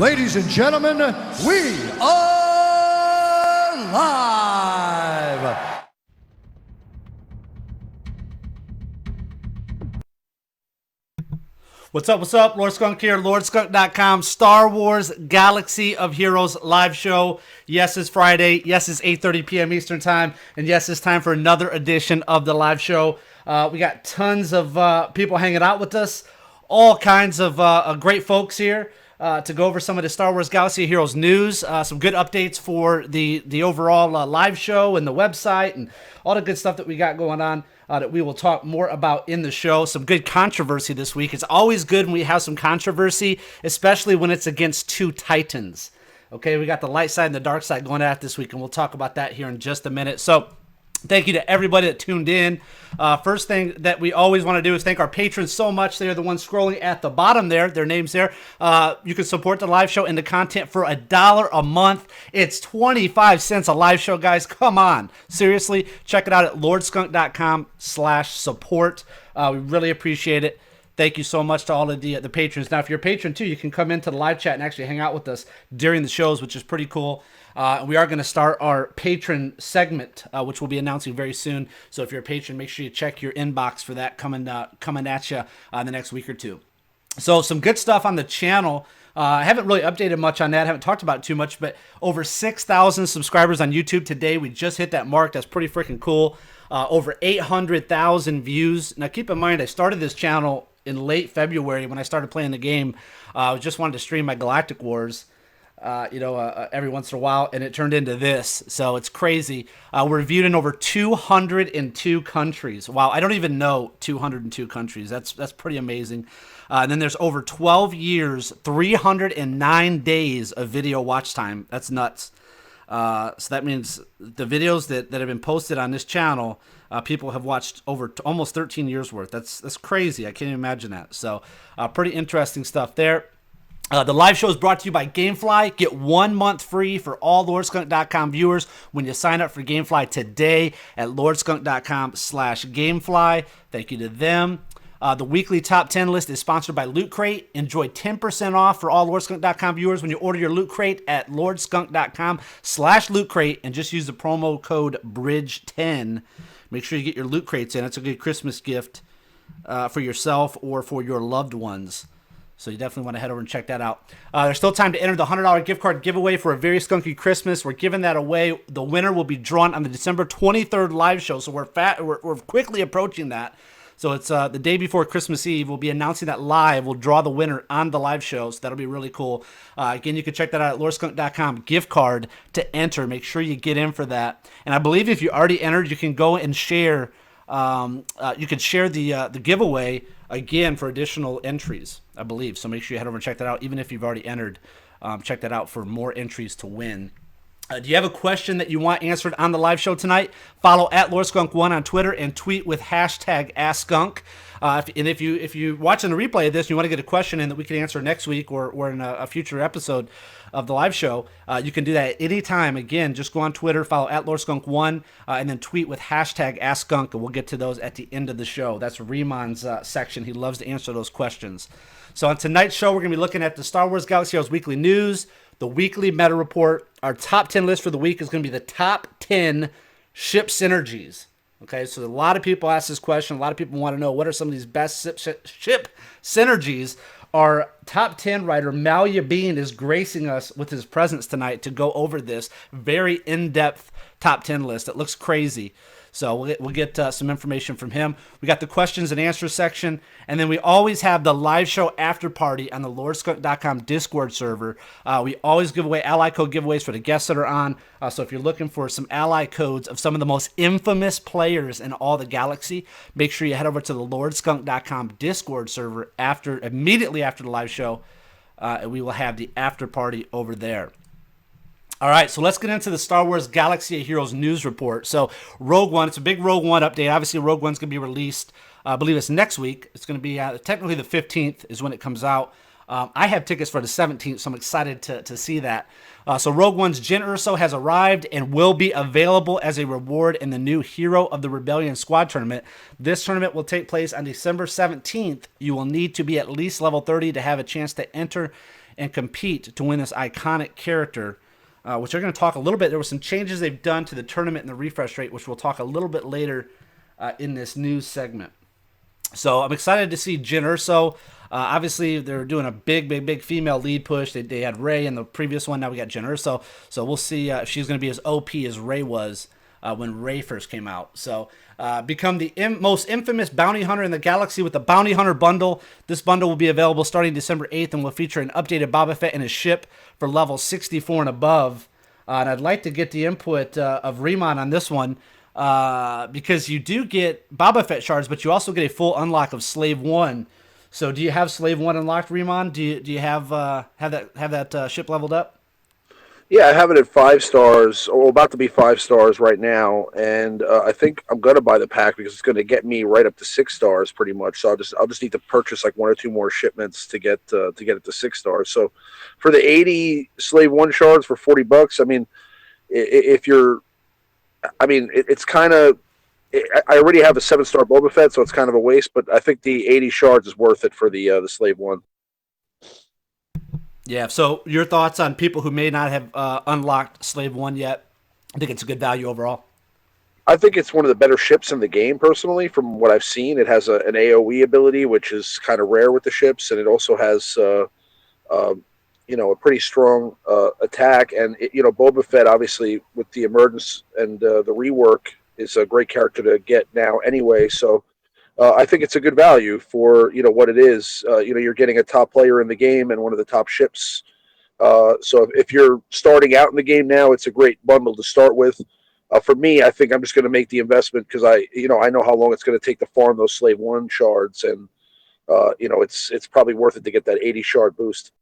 Ladies and gentlemen, we are live. What's up? What's up? Lord Skunk here, LordSkunk.com, Star Wars Galaxy of Heroes live show. Yes, it's Friday. Yes, it's 8:30 p.m. Eastern Time. And yes, it's time for another edition of the live show. We got tons of people hanging out with us. All kinds of great folks here to go over some of the Star Wars Galaxy of Heroes news. Some good updates for the overall live show and the website and all the good stuff that we got going on. That we will talk more about in the show. Some good controversy this week. It's always good when we have some controversy, especially when it's against two titans. Okay, we got the light side and the dark side going at it this week, and we'll talk about that here in just a minute. So, thank you to everybody that tuned in. First thing that we always want to do is thank our patrons so much. They're the ones scrolling at the bottom there. Their names there. You can support the live show and the content for $1 a month. It's 25 cents a live show, guys. Come on. Seriously, check it out at lordskunk.com/support. We really appreciate it. Thank you so much to all of the patrons. Now, if you're a patron, too, you can come into the live chat and actually hang out with us during the shows, which is pretty cool. We are going to start our patron segment, which we'll be announcing very soon. So if you're a patron, make sure you check your inbox for that coming at you the next week or two. So some good stuff on the channel. I haven't really updated much on that. I haven't talked about it too much, but over 6,000 subscribers on YouTube today. We just hit that mark. That's pretty freaking cool. Over 800,000 views. Now, keep in mind, I started this channel in late February when I started playing the game. I just wanted to stream my Galactic Wars. Every once in a while, and it turned into this. So it's crazy. We're viewed in over 202 countries. Wow, I don't even know 202 countries. That's pretty amazing. And then there's over 12 years, 309 days of video watch time. That's nuts. So that means the videos that have been posted on this channel, people have watched over almost 13 years worth. That's crazy. I can't even imagine that. So pretty interesting stuff there. The live show is brought to you by Gamefly. Get 1 month free for all LordSkunk.com viewers when you sign up for Gamefly today at LordSkunk.com/Gamefly. Thank you to them. The weekly top 10 list is sponsored by Loot Crate. Enjoy 10% off for all LordSkunk.com viewers when you order your Loot Crate at LordSkunk.com/Loot Crate and just use the promo code BRIDGE10. Make sure you get your Loot Crates in. It's a good Christmas gift for yourself or for your loved ones. So you definitely want to head over and check that out. There's still time to enter the $100 gift card giveaway for a very skunky Christmas. We're giving that away. The winner will be drawn on the December 23rd live show. So we're quickly approaching that. So it's the day before Christmas Eve. We'll be announcing that live. We'll draw the winner on the live show. So that'll be really cool. Again, you can check that out at lordskunk.com gift card to enter. Make sure you get in for that. And I believe if you already entered, you can go and share. You can share the giveaway again for additional entries, I believe. So make sure you head over and check that out. Even if you've already entered, check that out for more entries to win. Do you have a question that you want answered on the live show tonight? Follow at LordSkunk1 on Twitter and tweet with hashtag AskSkunk. If you're watching the replay of this and you want to get a question in that we can answer next week or in a future episode of the live show, you can do that at any time. Again, just go on Twitter, follow at LordSkunk1, and then tweet with hashtag AskSkunk, and we'll get to those at the end of the show. That's Rimon's section. He loves to answer those questions. So on tonight's show, we're going to be looking at the Star Wars Galaxy Heroes weekly news, the weekly meta report. Our top 10 list for the week is going to be the top 10 ship synergies. Okay, so a lot of people ask this question. A lot of people want to know what are some of these best ship synergies. Our top 10 writer, Malia Bean, is gracing us with his presence tonight to go over this very in-depth top 10 list. It looks crazy. So we'll get some information from him. We got the questions and answers section. And then we always have the live show after party on the LordSkunk.com Discord server. We always give away ally code giveaways for the guests that are on. So if you're looking for some ally codes of some of the most infamous players in all the galaxy, make sure you head over to the LordSkunk.com Discord server immediately after the live show. And we will have the after party over there. All right, so let's get into the Star Wars Galaxy of Heroes news report. So Rogue One, it's a big Rogue One update. Obviously, Rogue One's going to be released, I believe it's next week. It's going to be technically the 15th is when it comes out. I have tickets for the 17th, so I'm excited to see that. So Rogue One's Jyn Erso has arrived and will be available as a reward in the new Hero of the Rebellion Squad tournament. This tournament will take place on December 17th. You will need to be at least level 30 to have a chance to enter and compete to win this iconic character, which we're going to talk a little bit. There were some changes they've done to the tournament and the refresh rate, which we'll talk a little bit later in this news segment. So I'm excited to see Jyn Erso. Obviously, they're doing a big female lead push. They had Rey in the previous one. Now we got Jyn Erso. So we'll see if she's going to be as OP as Rey was when Rey first came out. So become the most infamous bounty hunter in the galaxy with the Bounty Hunter Bundle. This bundle will be available starting December 8th and will feature an updated Boba Fett and his ship for level 64 and above. And I'd like to get the input of Riemann on this one. Because you do get Boba Fett shards, but you also get a full unlock of Slave 1. So do you have Slave 1 unlocked, Riemann? Do you have that ship leveled up? Yeah, I have it at 5 stars, or about to be 5 stars right now, and I think I'm gonna buy the pack because it's gonna get me right up to 6 stars pretty much. So I'll just need to purchase like 1 or 2 more shipments to get it to 6 stars. So for the 80 Slave 1 shards for $40, I mean, if you're it's kind of. I already have a 7-star Boba Fett, so it's kind of a waste. But I think the 80 shards is worth it for the Slave 1. Yeah. So your thoughts on people who may not have unlocked Slave 1 yet? I think it's a good value overall. I think it's one of the better ships in the game, personally. From what I've seen, it has an AOE ability, which is kind of rare with the ships, and it also has a pretty strong attack. And Boba Fett, obviously, with the emergence and the rework, is a great character to get now anyway. So I think it's a good value for what it is. You're getting a top player in the game and one of the top ships. So if you're starting out in the game now, it's a great bundle to start with. For me, I think I'm just going to make the investment because I know how long it's going to take to farm those Slave 1 shards, and it's probably worth it to get that 80 shard boost.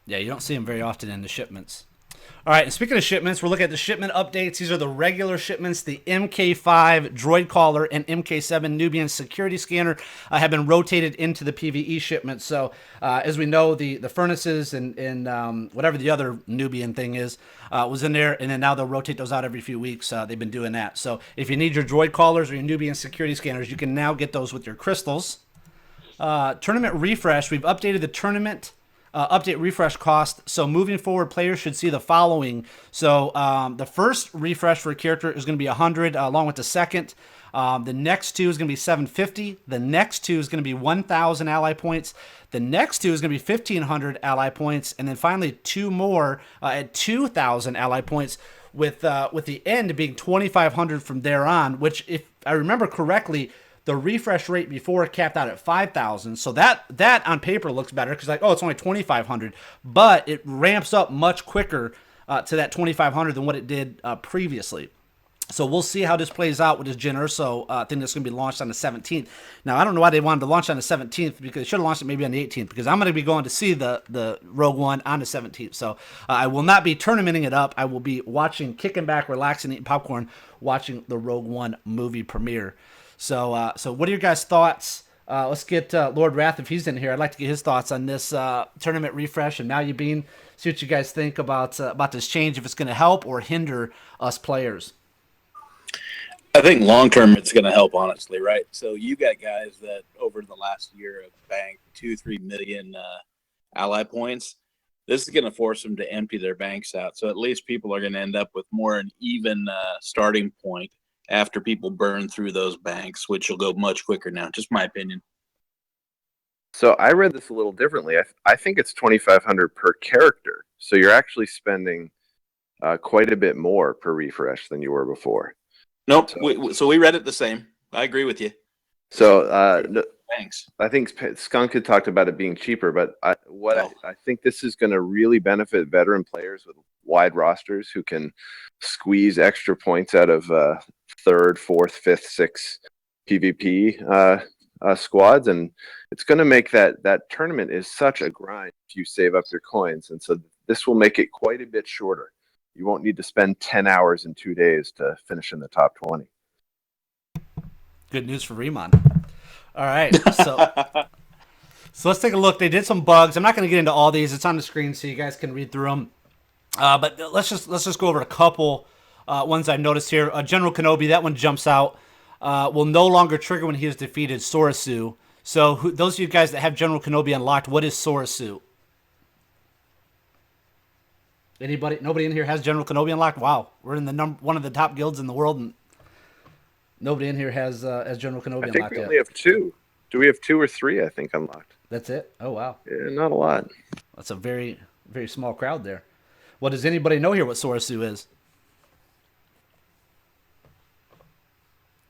Yeah, you don't see them very often in the shipments. All right, and speaking of shipments, we're looking at the shipment updates. These are the regular shipments. The MK5 Droid Caller and MK7 Nubian Security Scanner have been rotated into the PvE shipments. So, as we know, the furnaces and whatever the other Nubian thing is was in there, and then now they'll rotate those out every few weeks. They've been doing that. So, if you need your Droid Callers or your Nubian Security Scanners, you can now get those with your crystals. Tournament refresh. We've updated the tournament update refresh cost. So moving forward, players should see the following. So the first refresh for a character is going to be 100, along with the second. The next 2 is going to be 750. The next 2 is going to be 1,000 ally points. The next 2 is going to be 1,500 ally points, and then finally 2 more at 2,000 ally points. With the end being 2,500 from there on. Which, if I remember correctly, the refresh rate before capped out at 5,000. So that on paper looks better because it's only 2,500, but it ramps up much quicker to that 2,500 than what it did previously. So we'll see how this plays out with this Jyn Erso thing that's going to be launched on the 17th. Now, I don't know why they wanted to launch on the 17th because they should have launched it maybe on the 18th because I'm going to be going to see the Rogue One on the 17th. So I will not be tournamenting it up. I will be watching, kicking back, relaxing, eating popcorn, watching the Rogue One movie premiere. So what are your guys' thoughts? Let's get Lord Wrath, if he's in here. I'd like to get his thoughts on this tournament refresh. And now you being, see what you guys think about this change, if it's going to help or hinder us players. I think long term it's going to help, honestly, right? So you got guys that over the last year have banked 2-3 million ally points. This is going to force them to empty their banks out. So at least people are going to end up with more an even starting point after people burn through those banks, which will go much quicker now. Just my opinion. So I read this a little differently. I think it's 2,500 per character. So you're actually spending quite a bit more per refresh than you were before. Nope. So we read it the same. I agree with you. So thanks. I think Skunk had talked about it being cheaper, but I think this is going to really benefit veteran players with wide rosters who can squeeze extra points out of third, fourth, fifth, sixth PvP squads, and it's going to make that tournament is such a grind if you save up your coins, and so this will make it quite a bit shorter. You won't need to spend 10 hours in 2 days to finish in the top 20. Good news for Riemann. All right, so let's take a look. They did some bugs. I'm not going to get into all these. It's on the screen so you guys can read through them. But let's just go over a couple ones I noticed here. General Kenobi, that one jumps out. Will no longer trigger when he has defeated Sorasu. So those of you guys that have General Kenobi unlocked, what is Sorasu? Anybody? Nobody in here has General Kenobi unlocked? Wow, we're in the one of the top guilds in the world, and nobody in here has General Kenobi I think unlocked we yet. only have 2. Do we have 2 or 3? I think unlocked. That's it. Oh wow, Yeah, not a lot. that's a very very small crowd there. Well, does anybody know here what Sorasu is?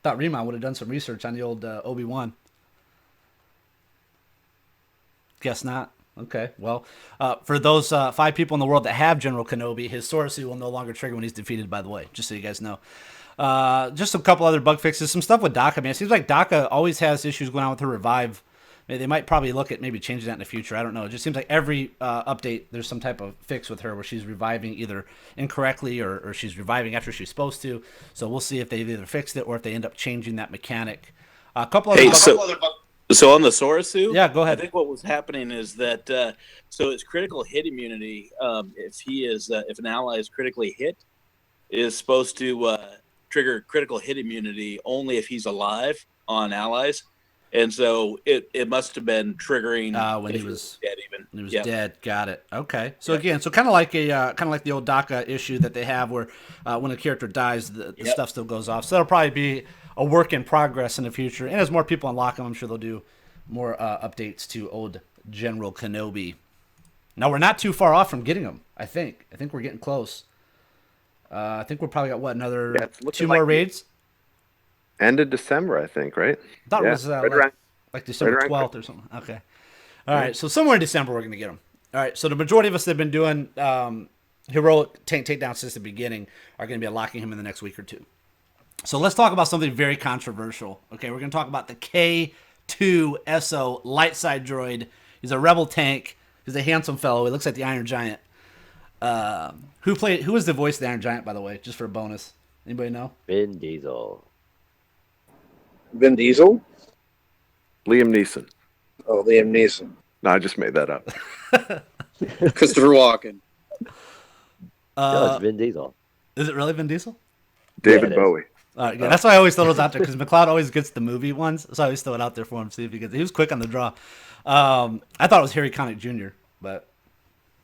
Thought Riemann would have done some research on the old Obi-Wan. Guess not. Okay, well, for those 5 people in the world that have General Kenobi, his Sorasu will no longer trigger when he's defeated, by the way, just so you guys know. Just a couple other bug fixes, some stuff with Daka, man. It seems like Daka always has issues going on with her revive. They might probably look at maybe changing that in the future. I don't know. It just seems like every update, there's some type of fix with her where she's reviving either incorrectly or she's reviving after she's supposed to. So we'll see if they've either fixed it or if they end up changing that mechanic. A couple other So on the Sorasu, yeah, go ahead. I think what was happening is that so his critical hit immunity, if an ally is critically hit, is supposed to trigger critical hit immunity only if he's alive on allies, and so it must have been triggering when he was dead. Even when he was dead. Got it. Okay. So again, so kind of like the old Daka issue that they have where when a character dies, the stuff still goes off. So that'll probably be a work in progress in the future. And as more people unlock them, I'm sure they'll do more updates to old General Kenobi. Now, we're not too far off from getting them, I think. I think we're getting close. I think we're probably got, another 2 more raids? End of December, I think, right? I thought it was like December 12th or something. Okay. All right, so somewhere in December we're going to get them. All right, so the majority of us that have been doing heroic tank takedown since the beginning are going to be unlocking him in the next week or 2. So let's talk about something very controversial. Okay, we're going to talk about the K2SO light side droid. He's a rebel tank. He's a handsome fellow. He looks like the Iron Giant. Who was the voice of the Iron Giant, by the way, just for a bonus? Anybody know? Vin Diesel. Vin Diesel? Liam Neeson. Oh, Liam Neeson. No, I just made that up. Christopher Walken. No, it's Vin Diesel. Is it really Vin Diesel? David it is. Bowie. Yeah, that's why I always throw those out there because McLeod always gets the movie ones, so I always throw it out there for him to see if he gets it. He was quick on the draw. I thought it was Harry Connick Jr., but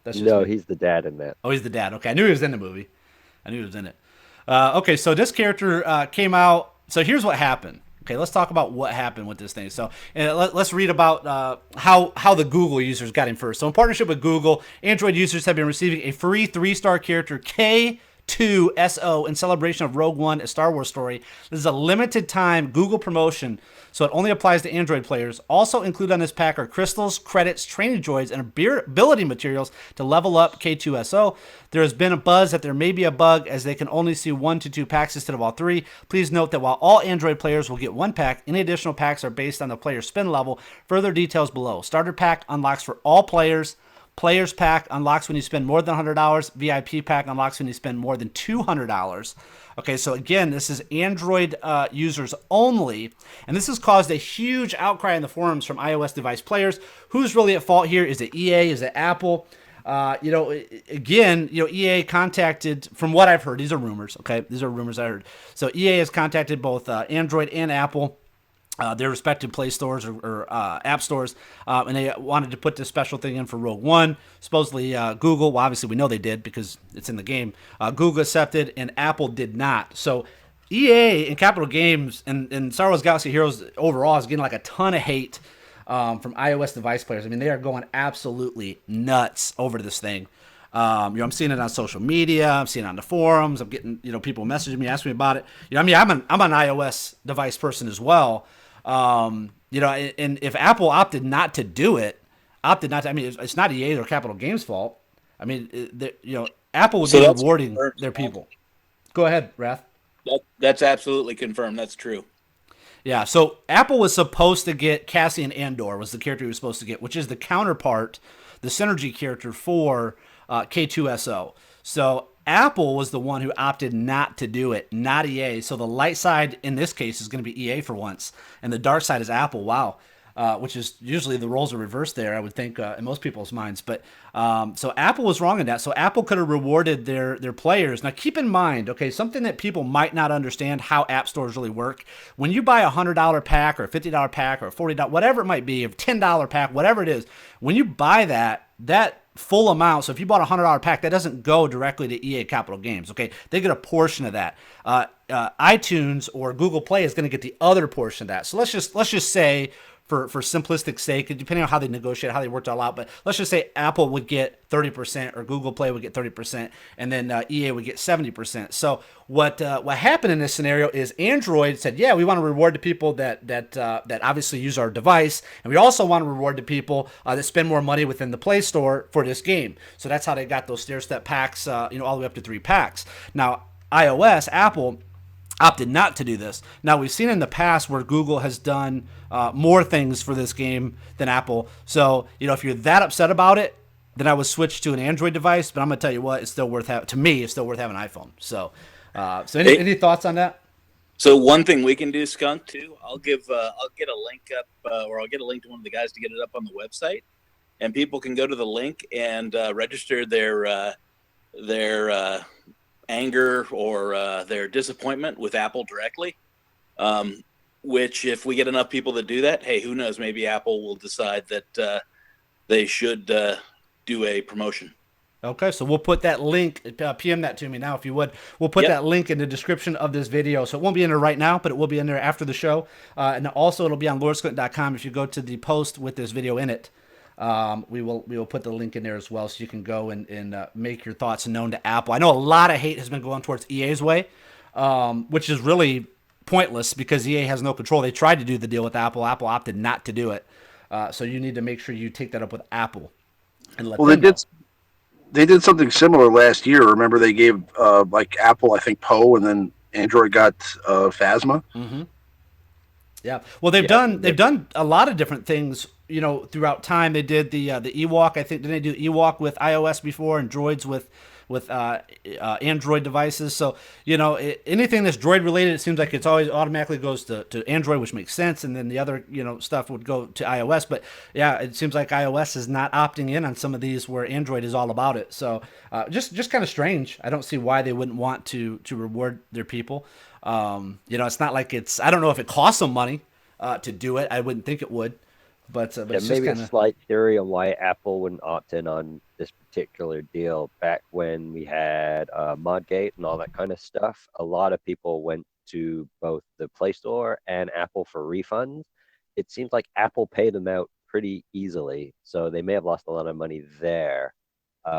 that's just me. He's the dad in that. Oh, he's the dad. Okay, I knew he was in the movie. I knew he was in it. Okay, so this character came out. So here's what happened. Okay, let's talk about what happened with this thing. So let's read about how the Google users got him first. So in partnership with Google, Android users have been receiving a free 3-star character, K2SO, in celebration of Rogue One, a Star Wars story. This is a limited time Google promotion, so it only applies to Android players. Also included on this pack are crystals, credits, training droids, and ability materials to level up K2SO. There has been a buzz that there may be a bug as they can only see 1 to 2 packs instead of all 3. Please note that while all Android players will get 1 pack, any additional packs are based on the player's spin level. Further details below. Starter pack unlocks for all players. Players pack unlocks when you spend more than $100. VIP pack unlocks when you spend more than $200. Okay, so again, this is Android users only, and this has caused a huge outcry in the forums from iOS device players. Who's really at fault here? Is it EA? Is it Apple? EA contacted, from what I've heard, these are rumors, okay? These are rumors I heard. So EA has contacted both Android and Apple, their respective Play stores or app stores, and they wanted to put this special thing in for Rogue One. Supposedly Google, well, obviously we know they did because it's in the game. Google accepted and Apple did not. So EA and Capital Games and Star Wars Galaxy Heroes overall is getting like a ton of hate from iOS device players. I mean, they are going absolutely nuts over this thing. I'm seeing it on social media. I'm seeing it on the forums. I'm getting, people messaging me, asking me about it. I'm an iOS device person as well. And if Apple opted not to do it, it's not EA or Capital Games' fault. I mean, Apple would be rewarding their people. Go ahead, Wrath. That's absolutely confirmed. That's true. Yeah, so Apple was supposed to get Cassian Andor, was the character he was supposed to get, which is the counterpart, the Synergy character for K2SO. So Apple was the one who opted not to do it, not EA. So the light side in this case is going to be EA for once, and the dark side is Apple. Wow. Which is usually the roles are reversed there, I would think, in most people's minds. But so Apple was wrong in that. So Apple could have rewarded their players. Now, keep in mind, okay, something that people might not understand how app stores really work. When you buy a $100 pack or a $50 pack or a $40, whatever it might be, a $10 pack, whatever it is, when you buy that, that full amount, so if you bought a $100 pack, that doesn't go directly to EA Capital Games. Okay, they get a portion of that. iTunes or Google Play is going to get the other portion of that. So let's just say, for simplistic sake, depending on how they negotiate, how they worked it all out, but let's just say Apple would get 30% or Google Play would get 30%, and then EA would get 70%. So what happened in this scenario is Android said, yeah, we want to reward the people that obviously use our device, and we also want to reward the people that spend more money within the Play Store for this game. So that's how they got those stair-step packs, all the way up to 3 packs. Now, iOS, Apple opted not to do this. Now, we've seen in the past where Google has done more things for this game than Apple. So, if you're that upset about it, then I would switch to an Android device. But I'm going to tell you what, it's still worth having. To me, it's still worth having an iPhone. So, any thoughts on that? So one thing we can do, Skunk, too, I'll get a link up, or I'll get a link to one of the guys to get it up on the website, and people can go to the link and register their anger or their disappointment with Apple directly, which if we get enough people that do that, hey, who knows, maybe Apple will decide that they should do a promotion. Okay, so we'll put that link, PM that to me now if you would. We'll put that link in the description of this video. So it won't be in there right now, but it will be in there after the show. And also it'll be on lordskunk.com if you go to the post with this video in it. We will put the link in there as well, so you can go and make your thoughts known to Apple. I know a lot of hate has been going towards EA's way, which is really pointless because EA has no control. They tried to do the deal with Apple. Apple opted not to do it. So you need to make sure you take that up with Apple and let them know. They did something similar last year. Remember, they gave like Apple, I think, Poe, and then Android got Phasma. Mm-hmm. Yeah. Well, they've done a lot of different things, throughout time. They did the Ewok. I think, didn't they do Ewok with iOS before and droids with Android devices? So, anything that's droid related, it seems like it's always automatically goes to Android, which makes sense. And then the other, stuff would go to iOS. But yeah, it seems like iOS is not opting in on some of these where Android is all about it. So just kind of strange. I don't see why they wouldn't want to reward their people. It's not like I don't know if it costs them money to do it. I wouldn't think it would. But it's maybe just a slight theory on why Apple wouldn't opt in on this particular deal. Back when we had Modgate and all that kind of stuff, a lot of people went to both the Play Store and Apple for refunds. It seems like Apple paid them out pretty easily, so they may have lost a lot of money there.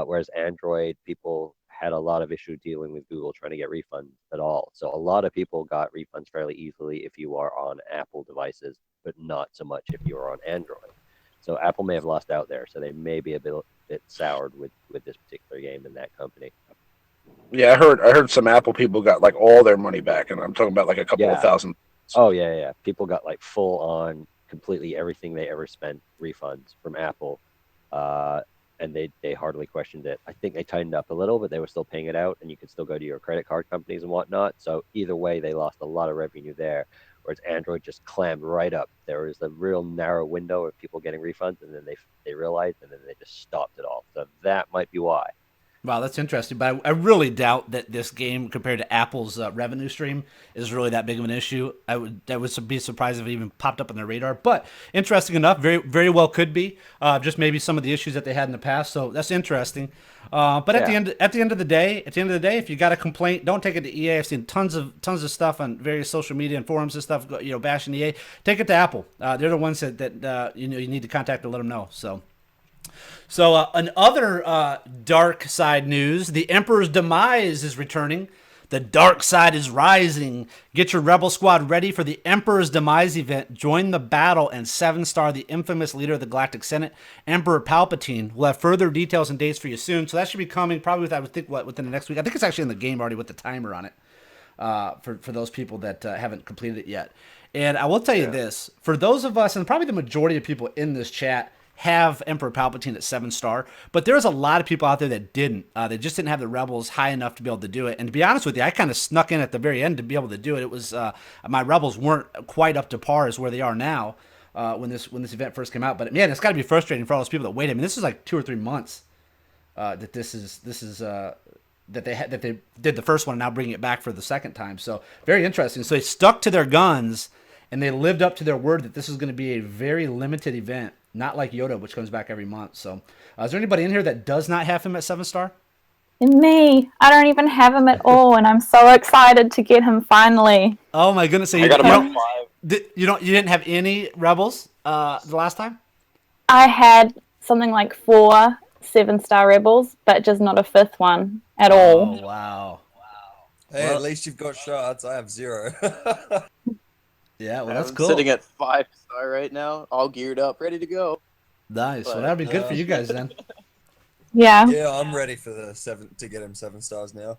Whereas Android, people had a lot of issue dealing with Google trying to get refunds at all. So a lot of people got refunds fairly easily if you are on Apple devices, but not so much if you are on Android. So Apple may have lost out there. So they may be a bit soured with this particular game in that company. Yeah, I heard some Apple people got like all their money back, and I'm talking about like a couple of thousand. Oh yeah. People got like full on, completely everything they ever spent refunds from Apple. And they hardly questioned it. I think they tightened up a little, but they were still paying it out, and you could still go to your credit card companies and whatnot. So either way, they lost a lot of revenue there, whereas Android just clammed right up. There was a real narrow window of people getting refunds, and then they realized, and then they just stopped it all. So that might be why. Wow, that's interesting. But I really doubt that this game, compared to Apple's revenue stream, is really that big of an issue. I would be surprised if it even popped up on their radar. But interesting enough, very very well could be. Just maybe some of the issues that they had in the past. So that's interesting. But at the end of the day, if you got a complaint, don't take it to EA. I've seen tons of stuff on various social media and forums and stuff, bashing EA. Take it to Apple. They're the ones that you need to contact to let them know. So another dark side news, the Emperor's Demise is returning. The dark side is rising. Get your Rebel Squad ready for the Emperor's Demise event. Join the battle and 7-star the infamous leader of the Galactic Senate, Emperor Palpatine. We'll have further details and dates for you soon. So that should be coming probably within the next week. I think it's actually in the game already with the timer on it for those people that haven't completed it yet. And I will tell you this, for those of us, and probably the majority of people in this chat, have Emperor Palpatine at 7-star, but there's a lot of people out there that didn't. They just didn't have the Rebels high enough to be able to do it. And to be honest with you, I kind of snuck in at the very end to be able to do it. It was my Rebels weren't quite up to par as where they are now when this event first came out. But man, it's got to be frustrating for all those people that wait. I mean, this is like 2 or 3 months that they did the first one, and now bringing it back for the second time. So very interesting. So they stuck to their guns and they lived up to their word that this is going to be a very limited event. not like Yoda, which comes back every month. So, is there anybody in here that does not have him at 7-star? Me. I don't even have him at all, and I'm so excited to get him finally. Oh my goodness! So I got about 5. you didn't have any rebels the last time? I had something like 4 7-star rebels, but just not a 5th one at all. Oh wow! Hey, at least you've got shots. I have 0. Yeah, well that's I'm cool. sitting at 5-star right now, all geared up, ready to go. Nice. Well, that'd be good for you guys then. Yeah. Yeah, I'm ready for the 7 to get him 7 stars now.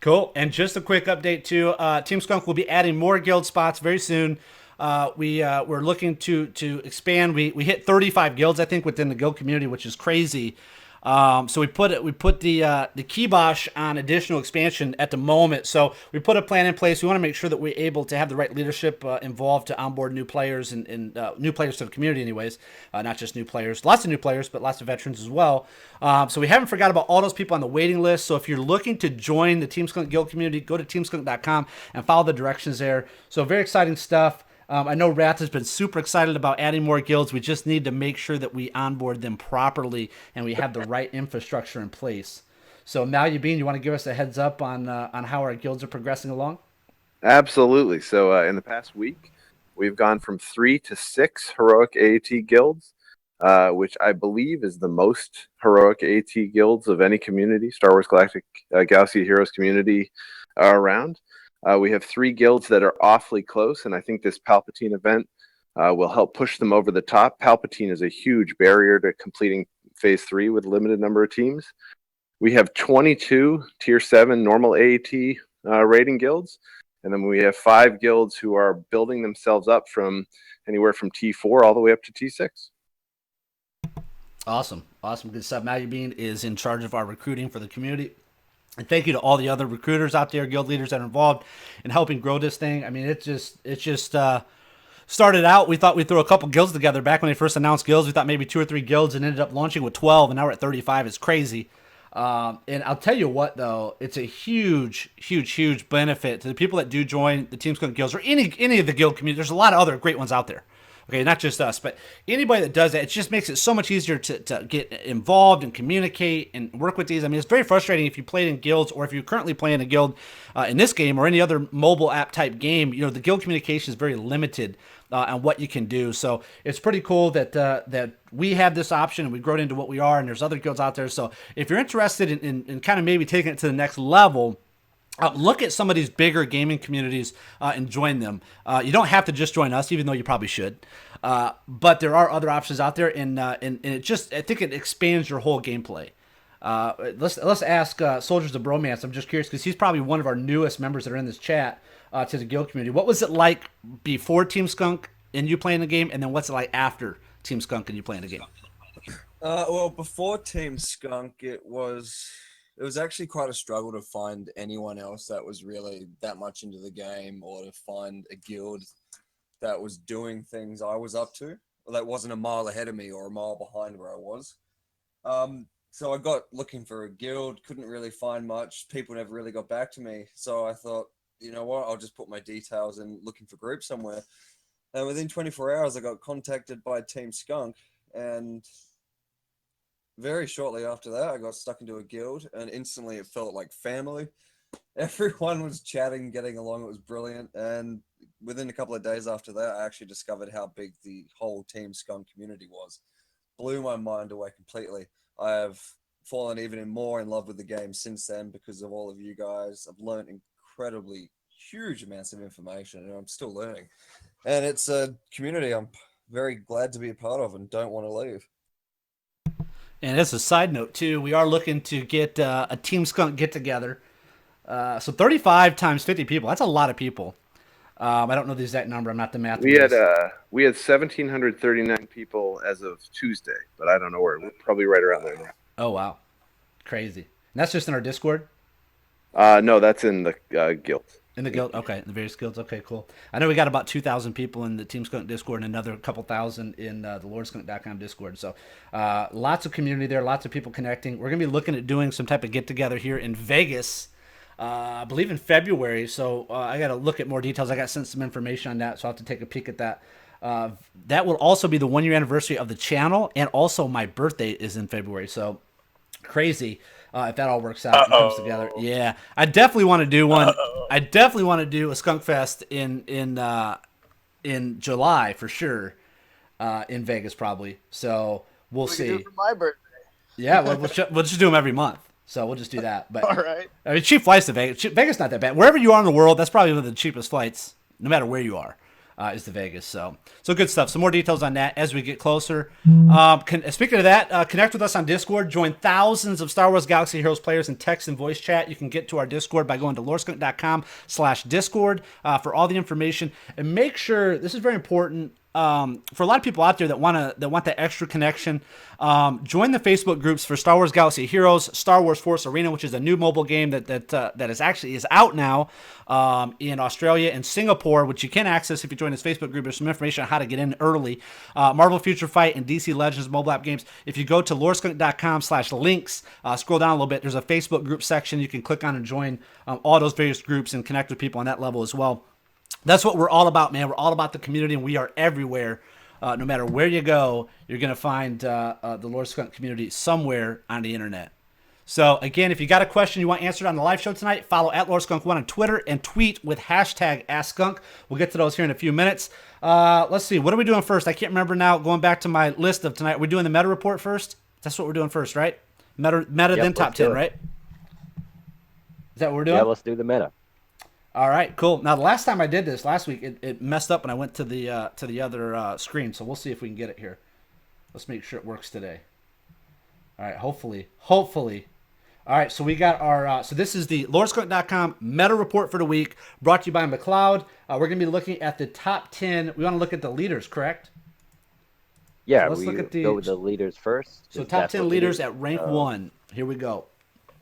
Cool. And just a quick update too. Team Skunk will be adding more guild spots very soon. We're looking to expand. We hit 35 guilds, I think, within the guild community, which is crazy. So we put the kibosh on additional expansion at the moment. So we put a plan in place. We want to make sure that we're able to have the right leadership involved to onboard new players and new players to the community, anyways. Not just new players, lots of new players, but lots of veterans as well. So we haven't forgot about all those people on the waiting list. So if you're looking to join the Team Skunk Guild community, go to teamskunk.com and follow the directions there. So very exciting stuff. I know Wrath has been super excited about adding more guilds. We just need to make sure that we onboard them properly and we have the right infrastructure in place. So, Malyabeen, you want to give us a heads up on how our guilds are progressing along? Absolutely. So in the past week, we've gone from 3 to 6 heroic AAT guilds, which I believe is the most heroic AAT guilds of any community, Star Wars Galactic Galaxy of Heroes community around. We have 3 guilds that are awfully close, and I think this Palpatine event will help push them over the top. Palpatine is a huge barrier to completing Phase 3 with a limited number of teams. We have 22 Tier 7 normal AAT rating guilds, and then we have 5 guilds who are building themselves up from anywhere from T4 all the way up to T6. Awesome. Good stuff. Malyabeen is in charge of our recruiting for the community. And thank you to all the other recruiters out there, guild leaders that are involved in helping grow this thing. I mean, it just started out. We thought we'd throw a couple guilds together. Back when they first announced guilds, we thought maybe 2 or 3 guilds and ended up launching with 12, and now we're at 35. It's crazy. And I'll tell you what, though, it's a huge benefit to the people that do join the Team Skunk guilds or any of the guild community. There's a lot of other great ones out there. Okay, not just us, but anybody that does that, it just makes it so much easier to get involved and communicate and work with these. I mean, it's very frustrating if you played in guilds or if you're currently playing a guild in this game or any other mobile app type game. You know, the guild communication is very limited on what you can do. So it's pretty cool that we have this option and we've grown into what we are, and there's other guilds out there. So if you're interested in kind of maybe taking it to the next level, look at some of these bigger gaming communities and join them. You don't have to just join us, even though you probably should. But there are other options out there, and it just, I think it expands your whole gameplay. Let's ask Soldiers of Bromance. I'm just curious because he's probably one of our newest members that are in this chat to the guild community. What was it like before Team Skunk and you playing the game, and then what's it like after Team Skunk and you playing the game? Well, before Team Skunk, it was actually quite a struggle to find anyone else that was really that much into the game, or to find a guild that was doing things I was up to, or that wasn't a mile ahead of me or a mile behind where I was. So I got looking for a guild, couldn't really find much. People never really got back to me. So I thought, you know what, I'll just put my details in looking for groups somewhere. And within 24 hours, I got contacted by Team Skunk, and very shortly after that, I got stuck into a guild, and instantly it felt like family. Everyone was chatting, getting along. It was brilliant. And within a couple of days after that, I actually discovered how big the whole Team Skunk community was. Blew my mind away completely. I have fallen even more in love with the game since then because of all of you guys. I've learned incredibly huge amounts of information, and I'm still learning. And it's a community I'm very glad to be a part of and don't want to leave. And as a side note, too, we are looking to get a Team Skunk get-together. So 35 times 50 people, that's a lot of people. I don't know the exact number. I'm not the math. We had 1,739 people as of Tuesday, but I don't know where. We're probably right around there now. Oh, wow. Crazy. And that's just in our Discord? No, that's in the guild. In the guild? Okay, in the various guilds. Okay, cool. I know we got about 2,000 people in the Team Skunk Discord and another couple thousand in the LordSkunk.com Discord. So lots of community there, lots of people connecting. We're going to be looking at doing some type of get-together here in Vegas, I believe in February. So I got to look at more details. I got sent some information on that, so I'll have to take a peek at that. That will also be the 1 year anniversary of the channel, and also my birthday is in February. So crazy if that all works out and comes together. Yeah, I definitely want to do one. I definitely want to do a Skunk Fest in July for sure, in Vegas probably. So we'll We can do see. it for my birthday. Yeah, we'll just do them every month. So we'll just do that. But All right. I mean, cheap flights to Vegas. Vegas not that bad. Wherever you are in the world, that's probably one of the cheapest flights, no matter where you are, is to Vegas. So good stuff. Some more details on that as we get closer. Speaking of that, connect with us on Discord. Join thousands of Star Wars Galaxy Heroes players in text and voice chat. You can get to our Discord by going to lordskunk.com/discord for all the information. And make sure, this is very important, for a lot of people out there that want that extra connection, join the Facebook groups for Star Wars Galaxy Heroes, Star Wars Force Arena, which is a new mobile game that is out now in Australia and Singapore, which you can access if you join this Facebook group. There's some information on how to get in early. Marvel Future Fight and DC Legends mobile app games. If you go to lordskunk.com/links, scroll down a little bit, there's a Facebook group section you can click on and join all those various groups and connect with people on that level as well. That's what we're all about, man. We're all about the community, and we are everywhere. No matter where you go, you're going to find the Lord Skunk community somewhere on the internet. So, again, if you got a question you want answered on the live show tonight, follow @LordSkunk1 on Twitter and tweet with #AskSkunk. We'll get to those here in a few minutes. Let's see. What are we doing first? I can't remember now. Going back to my list of tonight, we're doing the meta report first? That's what we're doing first, right? Meta then top 10, right? Is that what we're doing? Yeah, let's do the meta. All right, cool. Now, the last time I did this last week, it messed up when I went to the other screen. So we'll see if we can get it here. Let's make sure it works today. All right, hopefully. All right, so we got our. So this is the LordSkunk.com meta report for the week, brought to you by McLeod. We're going to be looking at the top 10. We want to look at the leaders, correct? Yeah, so let's look at the, go with the leaders first. So top 10 leaders at rank 1. Here we go.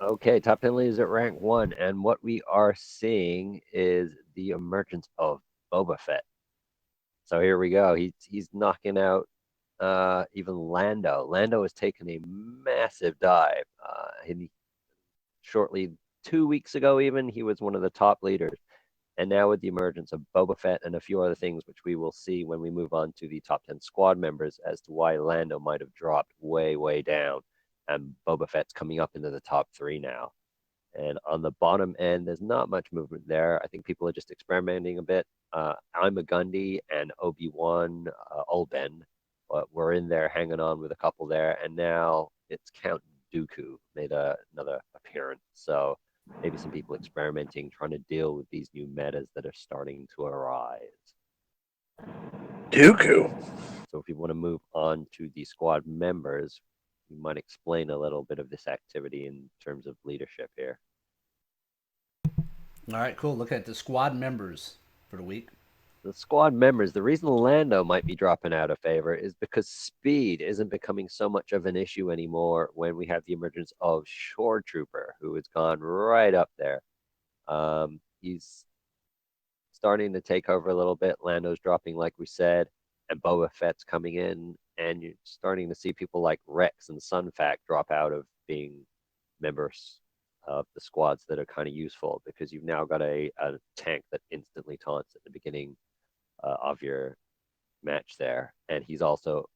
Okay, top 10 leaders at rank 1, and what we are seeing is the emergence of Boba Fett. So here we go. He's knocking out even Lando. Lando has taken a massive dive. Shortly 2 weeks ago, even he was one of the top leaders, and now with the emergence of Boba Fett and a few other things, which we will see when we move on to the top 10 squad members, as to why Lando might have dropped way down. And Boba Fett's coming up into the top 3 now. And on the bottom end, there's not much movement there. I think people are just experimenting a bit. I'm a Gundy and Obi-Wan Olben were in there hanging on with a couple there. And now it's Count Dooku made another appearance. So maybe some people experimenting, trying to deal with these new metas that are starting to arise. Dooku. So if you want to move on to the squad members, you might explain a little bit of this activity in terms of leadership here. All right, cool. Look at the squad members for the week. The squad members, the reason Lando might be dropping out of favor is because speed isn't becoming so much of an issue anymore when we have the emergence of Shore Trooper, who has gone right up there. He's starting to take over a little bit. Lando's dropping, like we said, and Boba Fett's coming in. And you're starting to see people like Rex and Sunfac drop out of being members of the squads that are kind of useful, because you've now got a tank that instantly taunts at the beginning of your match there. And he's also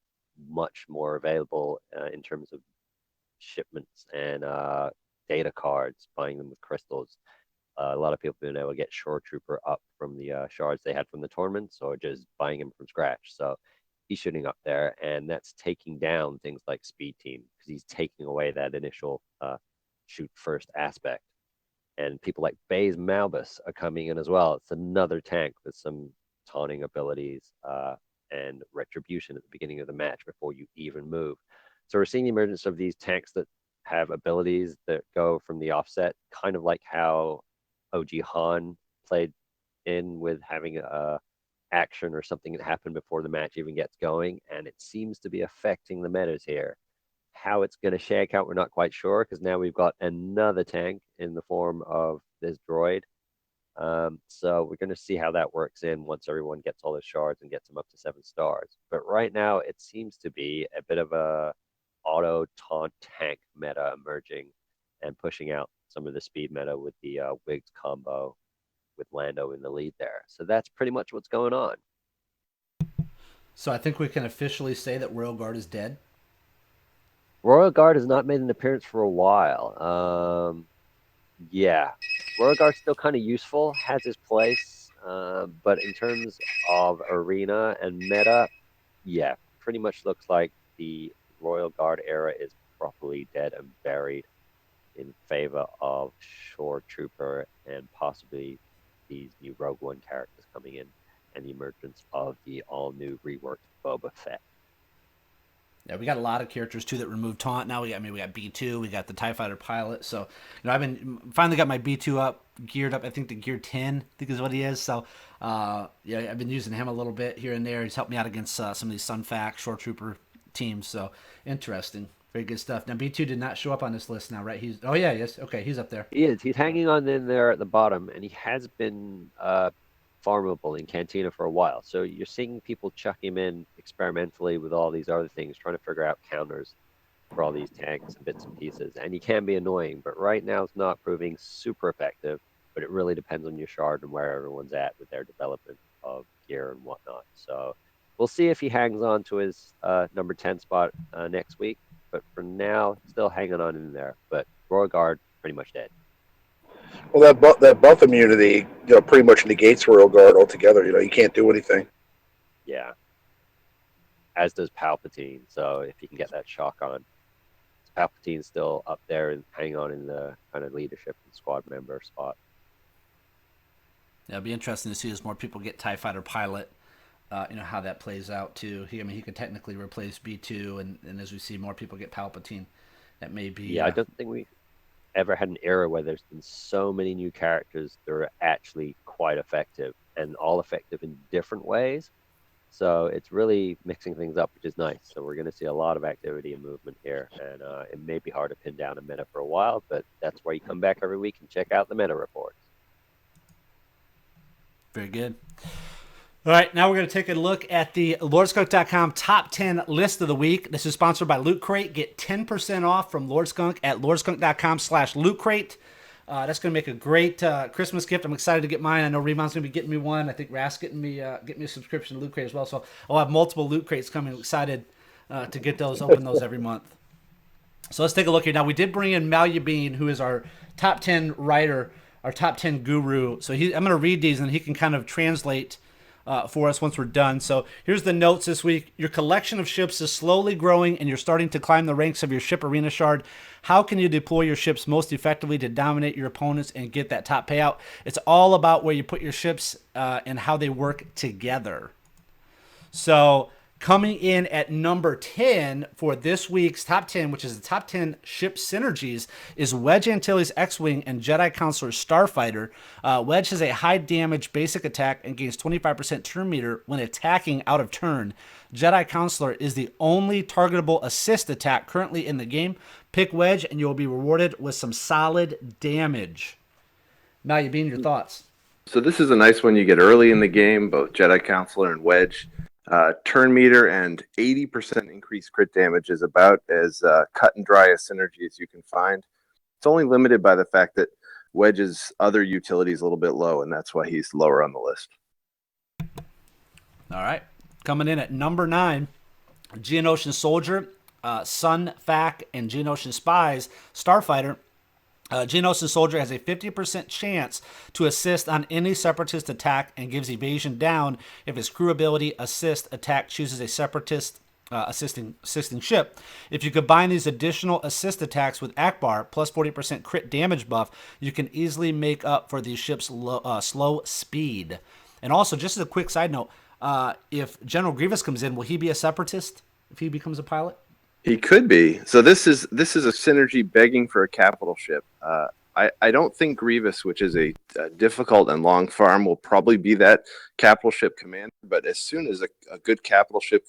much more available in terms of shipments and data cards, buying them with crystals. A lot of people have been able to get Shore Trooper up from the shards they had from the tournaments, or just buying him from scratch. So he's shooting up there, and that's taking down things like Speed Team, because he's taking away that initial shoot first aspect. And people like Baze Malbus are coming in as well. It's another tank with some taunting abilities and retribution at the beginning of the match before you even move. So we're seeing the emergence of these tanks that have abilities that go from the offset, kind of like how OG Han played in, with having a action or something that happened before the match even gets going, and it seems to be affecting the metas here. How it's going to shake out, we're not quite sure, because now we've got another tank in the form of this droid. So we're going to see how that works in once everyone gets all their shards and gets them up to 7 stars. But right now, it seems to be a bit of a auto taunt tank meta emerging and pushing out some of the speed meta with the Wigs combo with Lando in the lead there. So that's pretty much what's going on. So I think we can officially say that Royal Guard is dead. Royal Guard has not made an appearance for a while. Yeah, Royal Guard's still kind of useful, has his place, but in terms of arena and meta, yeah, pretty much looks like the Royal Guard era is properly dead and buried in favor of Shore Trooper and possibly these new Rogue One characters coming in and the emergence of the all-new reworked Boba Fett. Yeah, we got a lot of characters too that removed taunt. Now we got B2, we got the TIE Fighter pilot. So I've been finally got my B2 up, geared up. I think to gear 10, I think is what he is. So yeah, I've been using him a little bit here and there. He's helped me out against some of these Sunfac Shore Trooper teams. So interesting, very good stuff. Now B2 did not show up on this list now, right? He's yes, okay, he's up there. He is. He's hanging on in there at the bottom, and he has been farmable in Cantina for a while. So you're seeing people chuck him in experimentally with all these other things, trying to figure out counters for all these tanks and bits and pieces. And he can be annoying, but right now it's not proving super effective. But it really depends on your shard and where everyone's at with their development of gear and whatnot. So we'll see if he hangs on to his number 10 spot next week. But for now, still hanging on in there. But Royal Guard, pretty much dead. Well, that buff immunity, pretty much negates Royal Guard altogether. You can't do anything. Yeah. As does Palpatine. So if you can get that shock on, Palpatine's still up there and hanging on in the kind of leadership and squad member spot. Yeah, it'll be interesting to see as more people get TIE Fighter pilot. How that plays out too. He could technically replace B2, and as we see more people get Palpatine, that may be. Yeah, I don't think we ever had an era where there's been so many new characters that are actually quite effective and all effective in different ways. So it's really mixing things up, which is nice. So we're going to see a lot of activity and movement here, and it may be hard to pin down a meta for a while, but that's why you come back every week and check out the meta reports. Very good. All right, now we're going to take a look at the LordSkunk.com top 10 list of the week. This is sponsored by Loot Crate. Get 10% off from Lord Skunk at LordSkunk.com/Loot Crate. That's going to make a great Christmas gift. I'm excited to get mine. I know Remon's going to be getting me one. I think Ras getting me a subscription to Loot Crate as well. So I'll have multiple Loot Crates coming. I'm excited to get those, open those every month. So let's take a look here. Now, we did bring in Malya Bean, who is our top 10 writer, our top 10 guru. So I'm going to read these, and he can kind of translate for us once we're done. So here's the notes this week. Your collection of ships is slowly growing and you're starting to climb the ranks of your ship arena shard. How can you deploy your ships most effectively to dominate your opponents and get that top payout? It's all about where you put your ships and how they work together. So coming in at number 10 for this week's top 10, which is the top 10 ship synergies, is Wedge Antilles X-Wing and Jedi Counselor Starfighter. Wedge has a high damage basic attack and gains 25% turn meter when attacking out of turn. Jedi Counselor is the only targetable assist attack currently in the game. Pick Wedge and you'll be rewarded with some solid damage. Malya Bean, your thoughts? So this is a nice one you get early in the game, both Jedi Counselor and Wedge. Turn meter and 80% increased crit damage is about as cut and dry a synergy as you can find. It's only limited by the fact that Wedge's other utility is a little bit low, and that's why he's lower on the list. All right. Coming in at number 9, Geonosian Soldier, Sunfac, and Geonosian Spies, Starfighter. Geonosian Soldier has a 50% chance to assist on any Separatist attack and gives evasion down if his crew ability assist attack chooses a Separatist assisting ship. If you combine these additional assist attacks with Akbar plus 40% crit damage buff, you can easily make up for these ships' slow speed. And also, just as a quick side note, if General Grievous comes in, will he be a Separatist if he becomes a pilot? He could be. So this is a synergy begging for a capital ship. I don't think Grievous, which is a difficult and long farm, will probably be that capital ship commander. But as soon as a good capital ship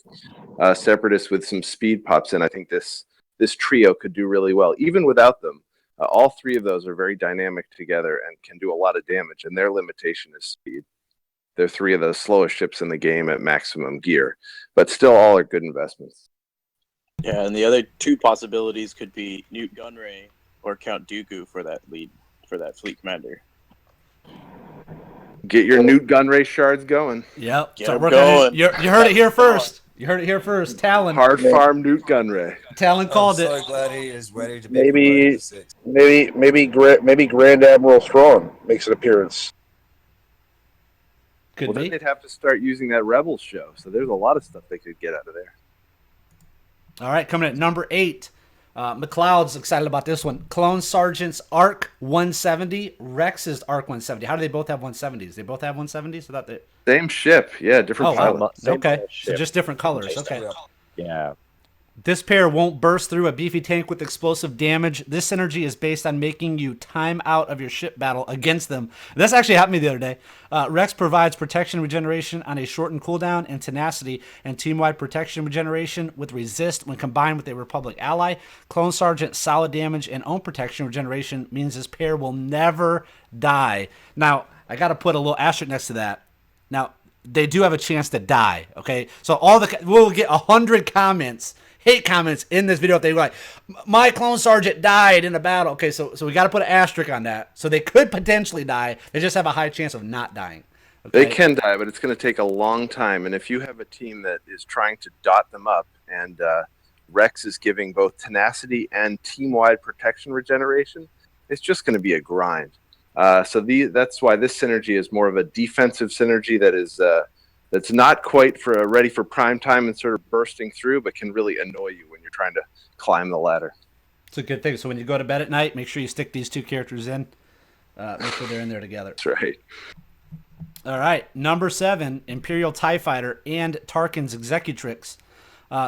Separatist with some speed pops in, I think this trio could do really well. Even without them, all three of those are very dynamic together and can do a lot of damage. And their limitation is speed. They're three of the slowest ships in the game at maximum gear, but still all are good investments. Yeah, and the other two possibilities could be Newt Gunray or Count Dooku for that fleet commander. Get your Newt Gunray shards going. Yep. Get Start 'em working on it. going. You heard it here first. You heard it here first. Talon. Hard farm Newt Gunray. Talon I'm called it. so glad he is ready to be promoted Maybe to 6. maybe Grand Admiral Thrawn makes an appearance. Could Well, then be. they'd have to start using that Rebels show. So there's a lot of stuff they could get out of there. All right, coming at number 8. McLeod's excited about this one. Clone Sergeant's Arc 170, Rex's Arc 170. How do they both have 170s? They both have 170s? I thought they... Same ship, yeah, different Oh, pilot. wow. Same Okay, so ship. just different colors. Okay. Yeah. This pair won't burst through a beefy tank with explosive damage. This synergy is based on making you time out of your ship battle against them. This actually happened to me the other day. Rex provides protection regeneration on a shortened cooldown and tenacity, and team-wide protection regeneretion with resist when combined with a Republic ally. Clone Sergeant solid damage and own protection regeneration means this pair will never die. Now, I got to put a little asterisk next to that. Now, they do have a chance to die, okay? So we'll get 100 comments, hate comments in this video if they were like, my Clone Sergeant died in a battle. Okay, so we got to put an asterisk on that. So they could potentially die. They just have a high chance of not dying. Okay? They can die, but it's going to take a long time. And if you have a team that is trying to dot them up, and Rex is giving both tenacity and team-wide protection regeneration, it's just going to be a grind. So that's why this synergy is more of a defensive synergy that is that's not quite ready for prime time and sort of bursting through, but can really annoy you when you're trying to climb the ladder. It's a good thing. So when you go to bed at night, make sure you stick these two characters in. Make sure they're in there together. That's right. All right, number 7, Imperial TIE Fighter and Tarkin's Executrix.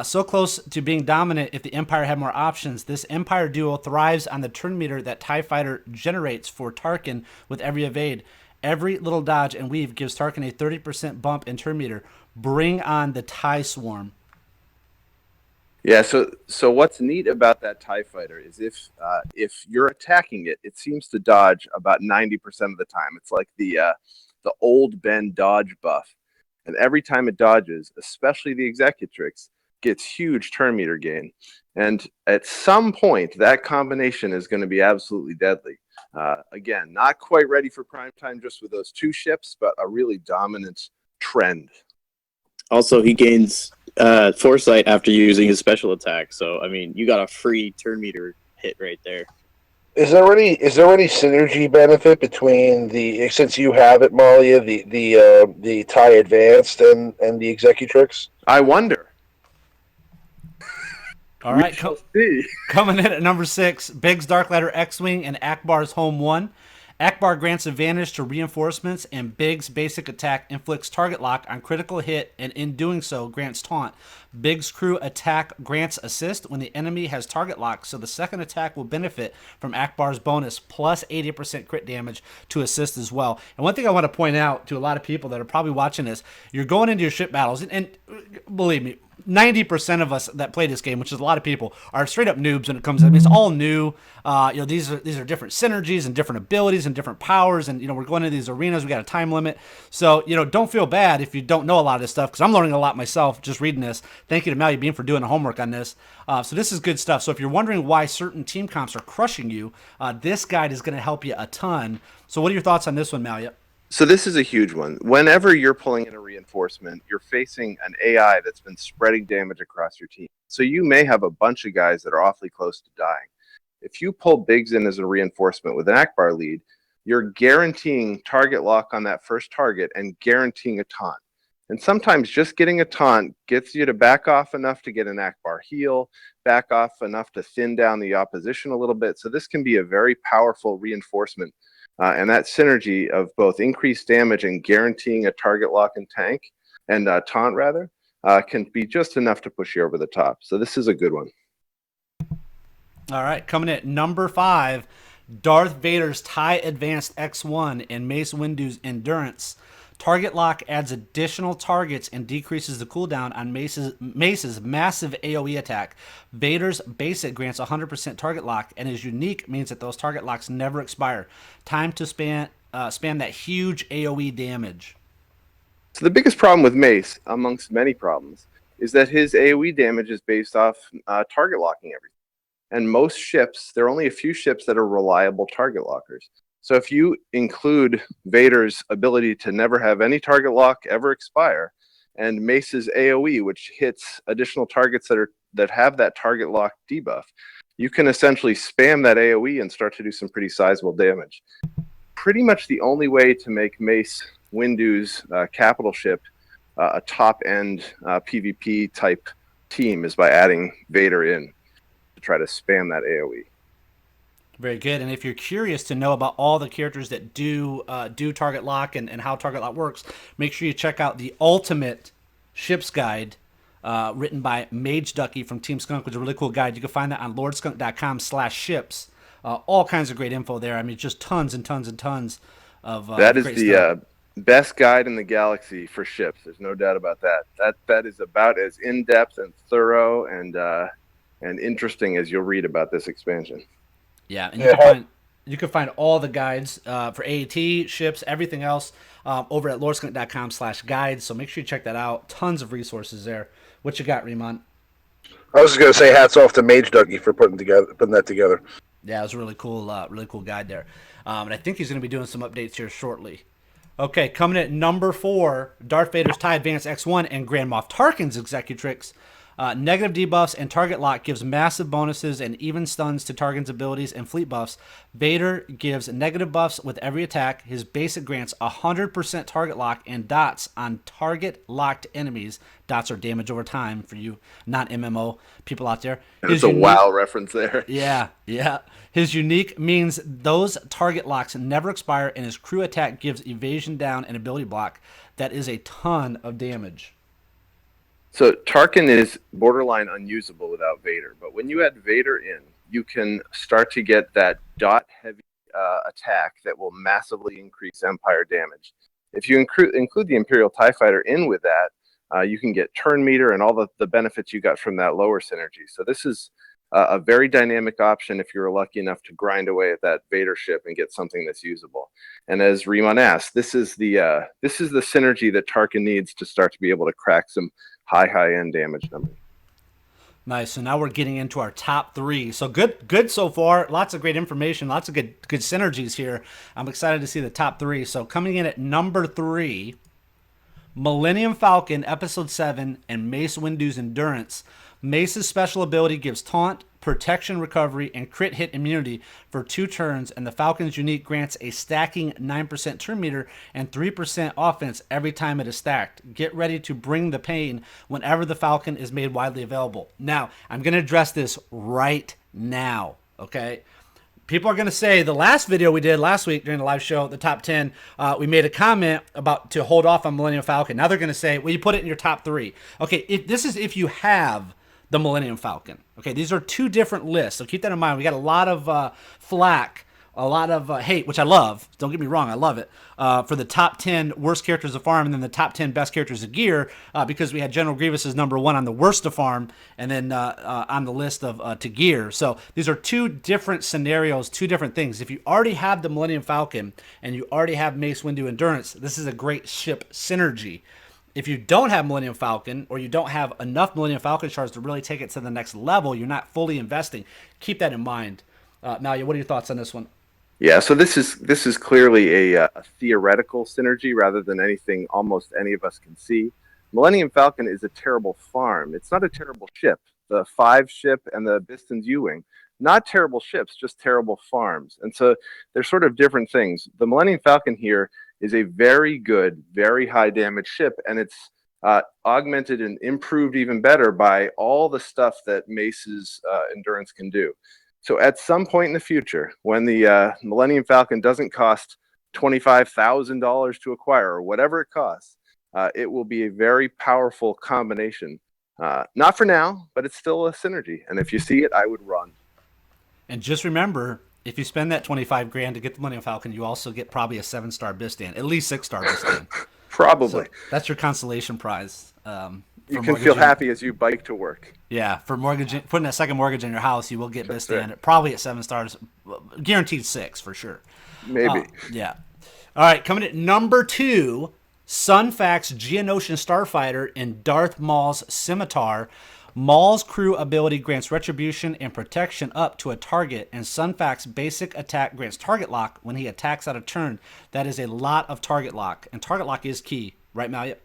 So close to being dominant if the Empire had more options, this Empire duo thrives on the turn meter that TIE Fighter generates for Tarkin with every evade. Every little dodge and weave gives Tarkin a 30% bump in turn meter. Bring on the TIE Swarm. Yeah, so what's neat about that TIE Fighter is if you're attacking it, it seems to dodge about 90% of the time. It's like the old Ben dodge buff. And every time it dodges, especially the Executrix, gets huge turn meter gain. And at some point, that combination is going to be absolutely deadly. Again, not quite ready for prime time just with those two ships, but a really dominant trend. Also, he gains foresight after using his special attack. So, I mean, you got a free turn meter hit right there. Is there any synergy benefit between since you have it, Malia, the TIE Advanced and the Executrix? I wonder. All right, See. coming in at number 6, Biggs Dark Ladder X-Wing and Akbar's Home 1. Akbar grants advantage to reinforcements, and Biggs' basic attack inflicts target lock on critical hit, and in doing so, grants taunt. Biggs' crew attack grants assist when the enemy has target lock, so the second attack will benefit from Akbar's bonus, plus 80% crit damage to assist as well. And one thing I want to point out to a lot of people that are probably watching this, you're going into your ship battles, and believe me, 90% of us that play this game, which is a lot of people, are straight up noobs when it comes to it. I mean, it's all new. These are different synergies and different abilities and different powers, and we're going into these arenas. We got a time limit, so don't feel bad if you don't know a lot of this stuff, because I'm learning a lot myself just reading this. Thank you to Malia Beam for doing the homework on this. So this is good stuff. So if you're wondering why certain team comps are crushing you, this guide is going to help you a ton. So what are your thoughts on this one, Malia? So this is a huge one. Whenever you're pulling in a reinforcement, you're facing an AI that's been spreading damage across your team. So you may have a bunch of guys that are awfully close to dying. If you pull Biggs in as a reinforcement with an Akbar lead, you're guaranteeing target lock on that first target and guaranteeing a taunt. And sometimes just getting a taunt gets you to back off enough to get an Akbar heal, back off enough to thin down the opposition a little bit. So this can be a very powerful reinforcement. And that synergy of both increased damage and guaranteeing a target lock and tank, and taunt rather, can be just enough to push you over the top. So this is a good one. All right, coming in at number 5, Darth Vader's TIE Advanced X1 and Mace Windu's Endurance. Target lock adds additional targets and decreases the cooldown on Mace's massive AoE attack. Vader's basic grants 100% target lock, and his unique means that those target locks never expire. Time to spam that huge AoE damage. So the biggest problem with Mace, amongst many problems, is that his AoE damage is based off target locking everything. And most ships, there are only a few ships that are reliable target lockers. So if you include Vader's ability to never have any target lock ever expire, and Mace's AoE, which hits additional targets that have that target lock debuff, you can essentially spam that AoE and start to do some pretty sizable damage. Pretty much the only way to make Mace Windu's capital ship a top-end PvP type team is by adding Vader in to try to spam that AoE. Very good. And if you're curious to know about all the characters that do target lock and how target lock works, make sure you check out the Ultimate Ships Guide written by Mage Ducky from Team Skunk, which is a really cool guide. You can find that on lordskunk.com/ships. All kinds of great info there. I mean, just tons and tons and tons of that is great the stuff. Best guide in the galaxy for ships. There's no doubt about that. That is about as in-depth and thorough and interesting as you'll read about this expansion. Yeah, and you can find all the guides for AAT, ships, everything else over at lordskunk.com/guides. So make sure you check that out. Tons of resources there. What you got, Riemann? I was just gonna say hats off to Mage Ducky for putting that together. Yeah, it was a really cool guide there. And I think he's going to be doing some updates here shortly. Okay, coming at number 4, Darth Vader's TIE Advance X1 and Grand Moff Tarkin's Executrix. Negative debuffs and target lock gives massive bonuses and even stuns to Tarkin's abilities and fleet buffs. Vader gives negative buffs with every attack. His basic grants 100% target lock and dots on target locked enemies. Dots are damage over time for you non-MMO people out there. There's a WoW reference there. Yeah. His unique means those target locks never expire, and his crew attack gives evasion down and ability block. That is a ton of damage. So Tarkin is borderline unusable without Vader, but when you add Vader in, you can start to get that dot-heavy attack that will massively increase Empire damage. If you include the Imperial TIE Fighter in with that, you can get turn meter and all the benefits you got from that lower synergy. So this is a very dynamic option if you're lucky enough to grind away at that Vader ship and get something that's usable. And as Riemann asked, this is the synergy that Tarkin needs to start to be able to crack some high-end damage numbers. Nice. So now we're getting into our top 3. So good so far. Lots of great information. Lots of good synergies here. I'm excited to see the top 3. So coming in at number 3, Millennium Falcon Episode 7 and Mace Windu's Endurance. Mace's special ability gives taunt, protection recovery, and crit hit immunity for 2 turns, and the Falcon's unique grants a stacking 9% turn meter and 3% offense every time it is stacked. Get ready to bring the pain whenever the Falcon is made widely available. Now, I'm going to address this right now, okay? People are going to say the last video we did last week during the live show, the top 10, we made a comment about to hold off on Millennium Falcon. Now they're going to say, well, you put it in your top 3. Okay, if you have the Millennium Falcon. Okay, these are 2 different lists, so keep that in mind. We got a lot of flack, a lot of hate, which I love. Don't get me wrong, I love it, for the top 10 worst characters to farm and then the top 10 best characters to gear, because we had General Grievous as number 1 on the worst to farm and then on the list of to gear. So these are 2 different scenarios, 2 different things. If you already have the Millennium Falcon and you already have Mace Windu Endurance, this is a great ship synergy. If you don't have Millennium Falcon, or you don't have enough Millennium Falcon shards to really take it to the next level, you're not fully investing, keep that in mind. Malia, what are your thoughts on this one? Yeah, so this is clearly a theoretical synergy rather than anything almost any of us can see. Millennium Falcon is a terrible farm. It's not a terrible ship. The 5 ship and the Biston's U-Wing, not terrible ships, just terrible farms. And so they're sort of different things. The Millennium Falcon here is a very good, very high damage ship, and it's augmented and improved even better by all the stuff that Mace's endurance can do. So at some point in the future, when the Millennium Falcon doesn't cost $25,000 to acquire, or whatever it costs, it will be a very powerful combination. Not for now, but it's still a synergy. And if you see it, I would run. And just remember, if you spend that $25,000 to get the Millennium Falcon, you also get probably a 7-star Bistan, at least 6-star Bistan. Probably. So that's your consolation prize. You can feel happy as you bike to work. Yeah, for putting that second mortgage on your house, you will get Bistan, probably at 7 stars, guaranteed 6 for sure. Maybe. Yeah. All right, coming at number 2, Sunfax Geonosian Starfighter and Darth Maul's Scimitar. Maul's crew ability grants retribution and protection up to a target, and Sunfac's basic attack grants target lock when he attacks out of turn. That is a lot of target lock, and target lock is key, right, Malia?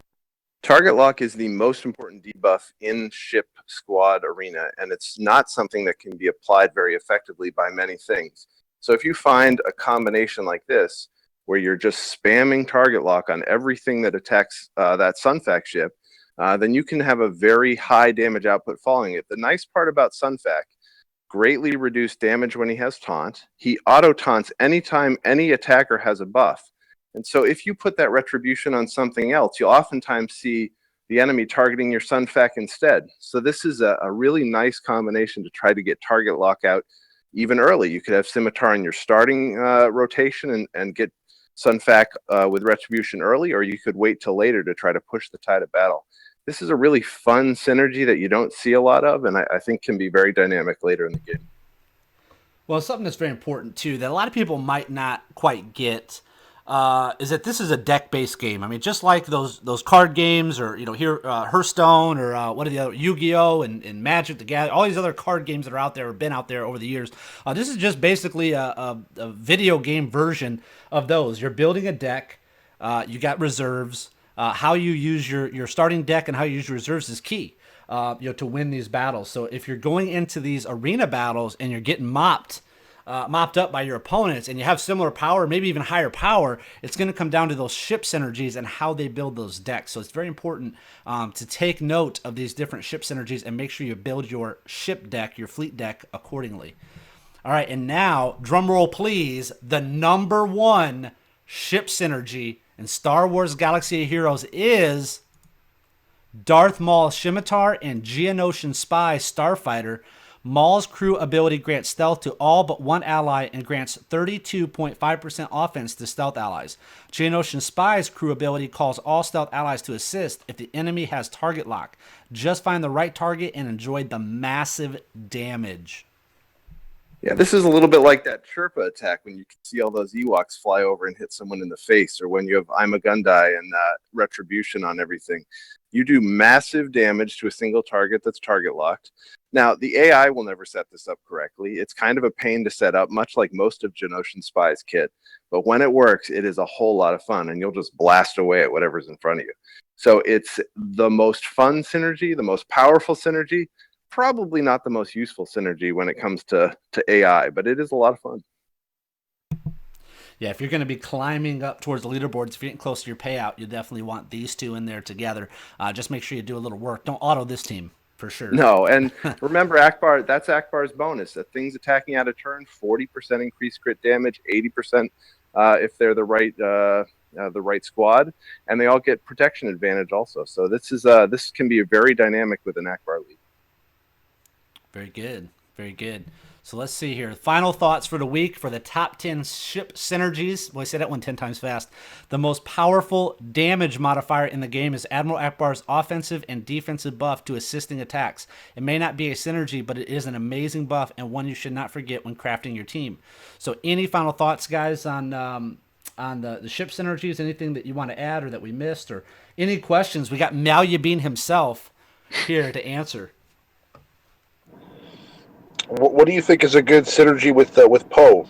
Target lock is the most important debuff in ship squad arena, and it's not something that can be applied very effectively by many things. So if you find a combination like this, where you're just spamming target lock on everything that attacks that Sunfac ship, then you can have a very high damage output following it. The nice part about Sunfac, greatly reduced damage when he has taunt. He auto taunts anytime any attacker has a buff. And so if you put that retribution on something else, you'll oftentimes see the enemy targeting your Sunfac instead. So this is a really nice combination to try to get target lock out even early. You could have Scimitar in your starting rotation and get Sunfac with retribution early, or you could wait till later to try to push the tide of battle. This is a really fun synergy that you don't see a lot of, and I think can be very dynamic later in the game. Well, something that's very important, too, that a lot of people might not quite get is that this is a deck-based game. I mean, just like those card games, or Hearthstone, or what are the other, Yu-Gi-Oh! and Magic the Gathering, all these other card games that are out there, have been out there over the years. This is just basically a video game version of those. You're building a deck. You got reserves. How you use your starting deck and how you use your reserves is key, to win these battles. So if you're going into these arena battles and you're getting mopped up by your opponents, and you have similar power, maybe even higher power, it's going to come down to those ship synergies and how they build those decks. So it's very important to take note of these different ship synergies and make sure you build your ship deck, your fleet deck, accordingly. All right, and now, drum roll please, the number one ship synergy in Star Wars Galaxy of Heroes is Darth Maul Scimitar and Geonosian Spy Starfighter. Maul's crew ability grants stealth to all but one ally and grants 32.5% offense to stealth allies. Geonosian Spy's crew ability calls all stealth allies to assist if the enemy has target lock. Just find the right target and enjoy the massive damage. Yeah, this is a little bit like that Chirpa attack when you can see all those Ewoks fly over and hit someone in the face, or when you have I'm a Gundai and retribution on everything. You do massive damage to a single target that's target locked. Now, the AI will never set this up correctly. It's kind of a pain to set up, much like most of Geonosian Spy's kit. But when it works, it is a whole lot of fun, and you'll just blast away at whatever's in front of you. So it's the most fun synergy, the most powerful synergy, probably not the most useful synergy when it comes to AI, but it is a lot of fun. Yeah, if you're going to be climbing up towards the leaderboards, if you're getting close to your payout, you definitely want these two in there together. Just make sure you do a little work. Don't auto this team, for sure. No, and remember, Akbar, that's Akbar's bonus. That things attacking out of turn, 40% increased crit damage, 80% if they're the right squad, and they all get protection advantage also. So this can be very dynamic with an Akbar lead. Very good. Very good. So let's see here. Final thoughts for the week for the top 10 ship synergies. Well, I say that one 10 times fast. The most powerful damage modifier in the game is Admiral Akbar's offensive and defensive buff to assisting attacks. It may not be a synergy, but it is an amazing buff and one you should not forget when crafting your team. So any final thoughts, guys, on the ship synergies? Anything that you want to add or that we missed? Or any questions? We got Malyabeen himself here to answer. What do you think is a good synergy with Poe?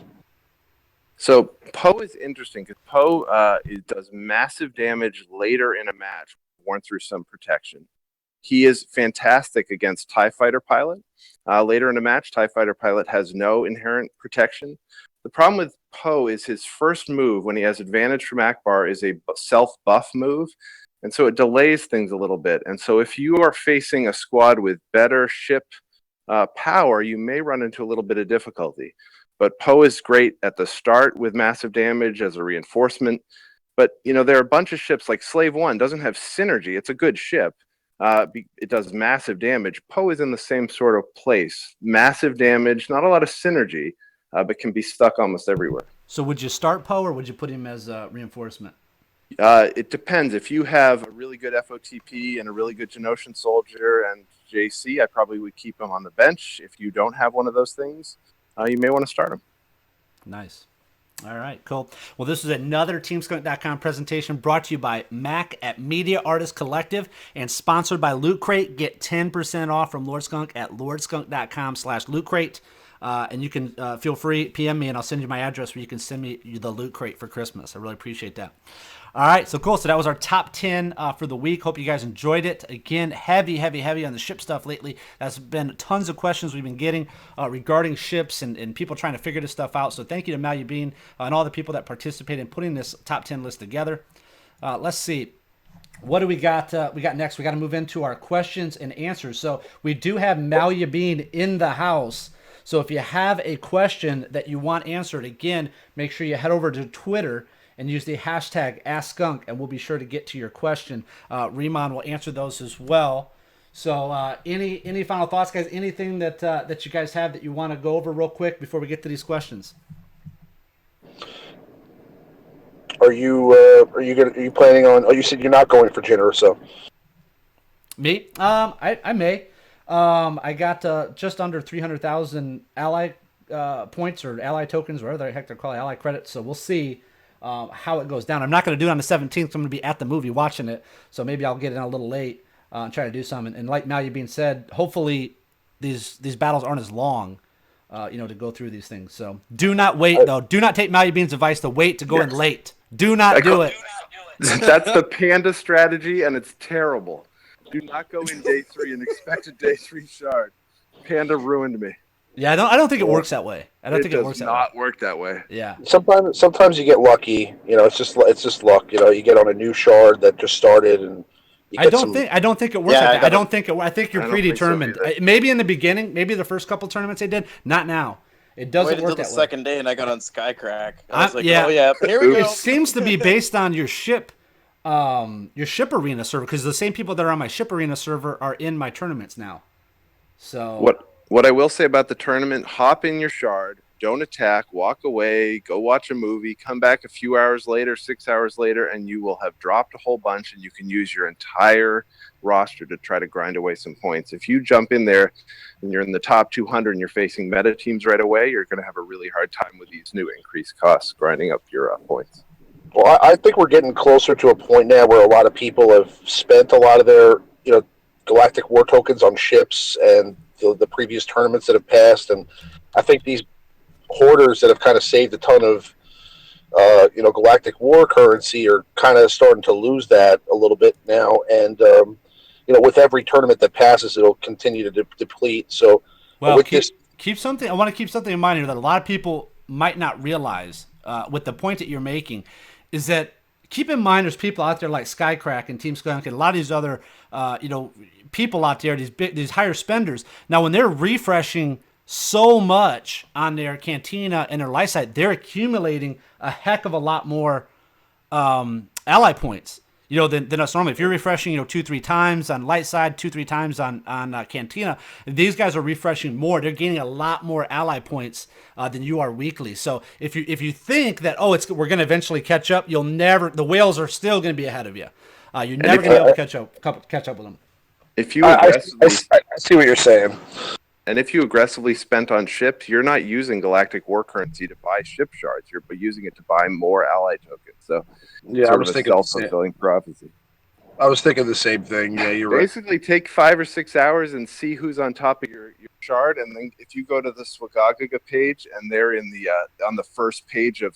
So Poe is interesting because Poe does massive damage later in a match, worn through some protection. He is fantastic against TIE Fighter Pilot. Later in a match, TIE Fighter Pilot has no inherent protection. The problem with Poe is his first move, when he has advantage from Akbar, is a self-buff move. And so it delays things a little bit. And so if you are facing a squad with better ship power, you may run into a little bit of difficulty. But Poe is great at the start with massive damage as a reinforcement. But, there are a bunch of ships like Slave One doesn't have synergy. It's a good ship. It does massive damage. Poe is in the same sort of place. Massive damage, not a lot of synergy, but can be stuck almost everywhere. So would you start Poe or would you put him as a reinforcement? It depends. If you have a really good FOTP and a really good Geonosian soldier and JC, I probably would keep him on the bench. If you don't have one of those things, you may want to start him. Nice. All right, cool. Well, this is another TeamSkunk.com presentation brought to you by Mac at Media Artist Collective and sponsored by Loot Crate. Get 10% off from Lord Skunk at lordskunk.com/Loot Crate. And you can feel free, PM me, and I'll send you my address where you can send me the Loot Crate for Christmas. I really appreciate that. All right, so cool. So that was our top 10 for the week. Hope you guys enjoyed it. Again, heavy on the ship stuff lately. That's been tons of questions we've been getting regarding ships and people trying to figure this stuff out. So thank you to Mal Bean and all the people that participated in putting this top 10 list together. Let's see. What do we got? We got next. We got to move into our questions and answers. So we do have Mal Bean in the house. So if you have a question that you want answered, again, make sure you head over to Twitter and use the hashtag AskSkunk, and we'll be sure to get to your question. Riemann will answer those as well. So any final thoughts, guys? Anything that you guys have that you want to go over real quick before we get to these questions? Are you planning on? Oh, you said you're not going for Jyn Erso. Me? I may. I got just under 300,000 ally points or ally tokens, whatever the heck they're called, ally credits. So we'll see how it goes down. I'm not going to do it on the 17th. I'm going to be at the movie watching it. So maybe I'll get in a little late and try to do some. And like Mal being said, hopefully these battles aren't as long, to go through these things. So do not wait, though. Do not take Mal Bean's advice to wait to go in late. Do not do it. That's the Panda strategy, and it's terrible. Do not go in day 3 and expect a day 3 shard. Panda ruined me. Yeah, I don't think it works that way. I don't think it works that way. It does not work that way. Yeah. Sometimes you get lucky. It's just luck. You get on a new shard that just started, and I don't think it works like that. I think you're predetermined. So maybe in the beginning, maybe the first couple tournaments they did. Not now. It doesn't work that way. the second day, and I got on Skycrack. I was like, oh yeah, here we go. It seems to be based on your ship arena server, because the same people that are on my ship arena server are in my tournaments now. So what I will say about the tournament: hop in your shard, don't attack, walk away, go watch a movie, come back a few hours later, 6 hours later, and you will have dropped a whole bunch, and you can use your entire roster to try to grind away some points. If you jump in there and you're in the top 200 and you're facing meta teams right away, you're going to have a really hard time with these new increased costs grinding up your points. Well, I think we're getting closer to a point now where a lot of people have spent a lot of their, Galactic War tokens on ships and the previous tournaments that have passed, and I think these hoarders that have kind of saved a ton of, Galactic War currency are kind of starting to lose that a little bit now, and with every tournament that passes, it'll continue to deplete. So, well, keep something. I want to keep something in mind here that a lot of people might not realize. With the point that you're making, is that keep in mind there's people out there like Skycrack and Team Skunk and a lot of these other, people out there, these higher spenders. Now, when they're refreshing so much on their Cantina and their light site, they're accumulating a heck of a lot more ally points, than us normally. If you're refreshing, 2-3 times on light side, 2-3 times on Cantina, these guys are refreshing more. They're gaining a lot more ally points than you are weekly. So if you think that we're going to eventually catch up, you'll never. The whales are still going to be ahead of you. You're never going to be able to catch up with them. If you I see what you're saying. And if you aggressively spent on ships, you're not using Galactic War currency to buy ship shards. You're using it to buy more ally tokens. So, yeah, I was thinking self-fulfilling prophecy. I was thinking the same thing. Yeah, you're right. Basically, take 5 or 6 hours and see who's on top of your shard, and then if you go to the SWGOH page and they're in the on the first page of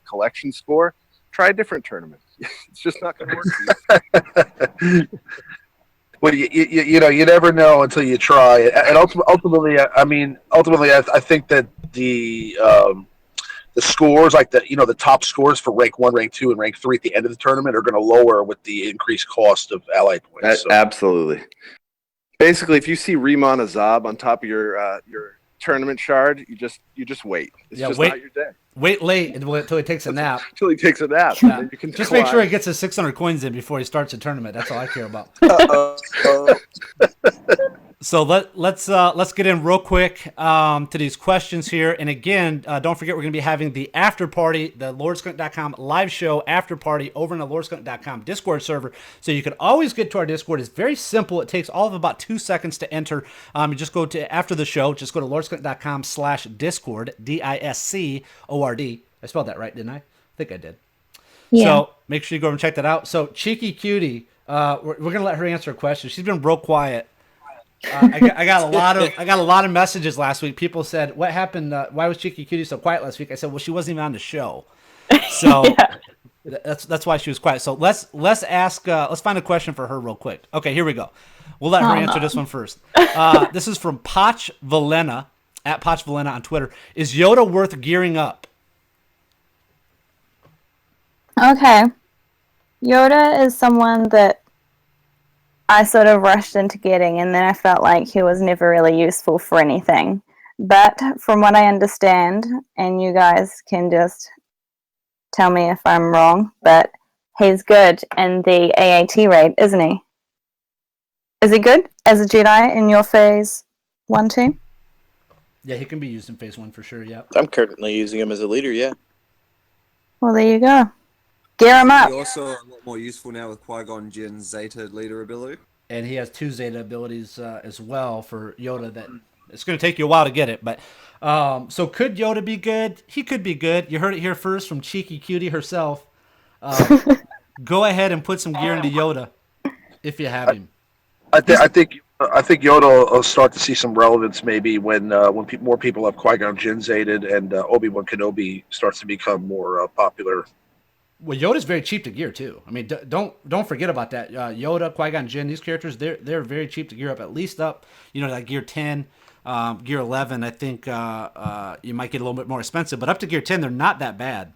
collection score, try a different tournament. It's just not going to work for you. Well, you never know until you try. And ultimately, I think that the scores, like the top scores for rank 1, rank 2, and rank 3 at the end of the tournament are going to lower with the increased cost of ally points. So. Absolutely. Basically, if you see Riemann Azab on top of your tournament shard, you just wait. It's just not your day. Wait late until he takes a nap. Until he takes a nap. Yeah. You can just make sure he gets his 600 coins in before he starts the tournament. That's all I care about. So let's get in real quick to these questions here. And again, don't forget we're going to be having the after party, the LordSkunk.com live show after party over in the LordSkunk.com Discord server. So you can always get to our Discord. It's very simple. It takes all of about 2 seconds to enter. You just go to after the show. Just go to LordSkunk.com/Discord, DISCORD. I spelled that right, didn't I? I think I did. Yeah. So make sure you go and check that out. So Cheeky Cutie, we're gonna let her answer a question. She's been real quiet. I got a lot of messages last week. People said, "What happened? Why was Cheeky Cutie so quiet last week?" I said, "Well, she wasn't even on the show." So that's why she was quiet. So let's ask. Let's find a question for her real quick. Okay, here we go. We'll let her answer this one first. This is from Poch Valena at Poch Valena on Twitter. Is Yoda worth gearing up? Okay. Yoda is someone that I sort of rushed into getting, and then I felt like he was never really useful for anything. But from what I understand, and you guys can just tell me if I'm wrong, but he's good in the AAT raid, isn't he? Is he good as a Jedi in your phase 1 team? Yeah, he can be used in phase 1 for sure. Yeah. I'm currently using him as a leader. Yeah. Well, there you go. Gear him up. He's also a lot more useful now with Qui-Gon Jinn's Zeta leader ability. And he has 2 Zeta abilities as well for Yoda that it's going to take you a while to get it. But so could Yoda be good? He could be good. You heard it here first from Cheeky Cutie herself. Go ahead and put some gear into Yoda if you have him. I think Yoda will start to see some relevance maybe when more people have Qui-Gon Jinn zated and Obi-Wan Kenobi starts to become more popular. Well, Yoda's very cheap to gear too. I mean, don't forget about that. Yoda, Qui-Gon Jinn, these characters, they're very cheap to gear up. At least up, like gear 10, gear 11. I think you might get a little bit more expensive, but up to gear 10, they're not that bad.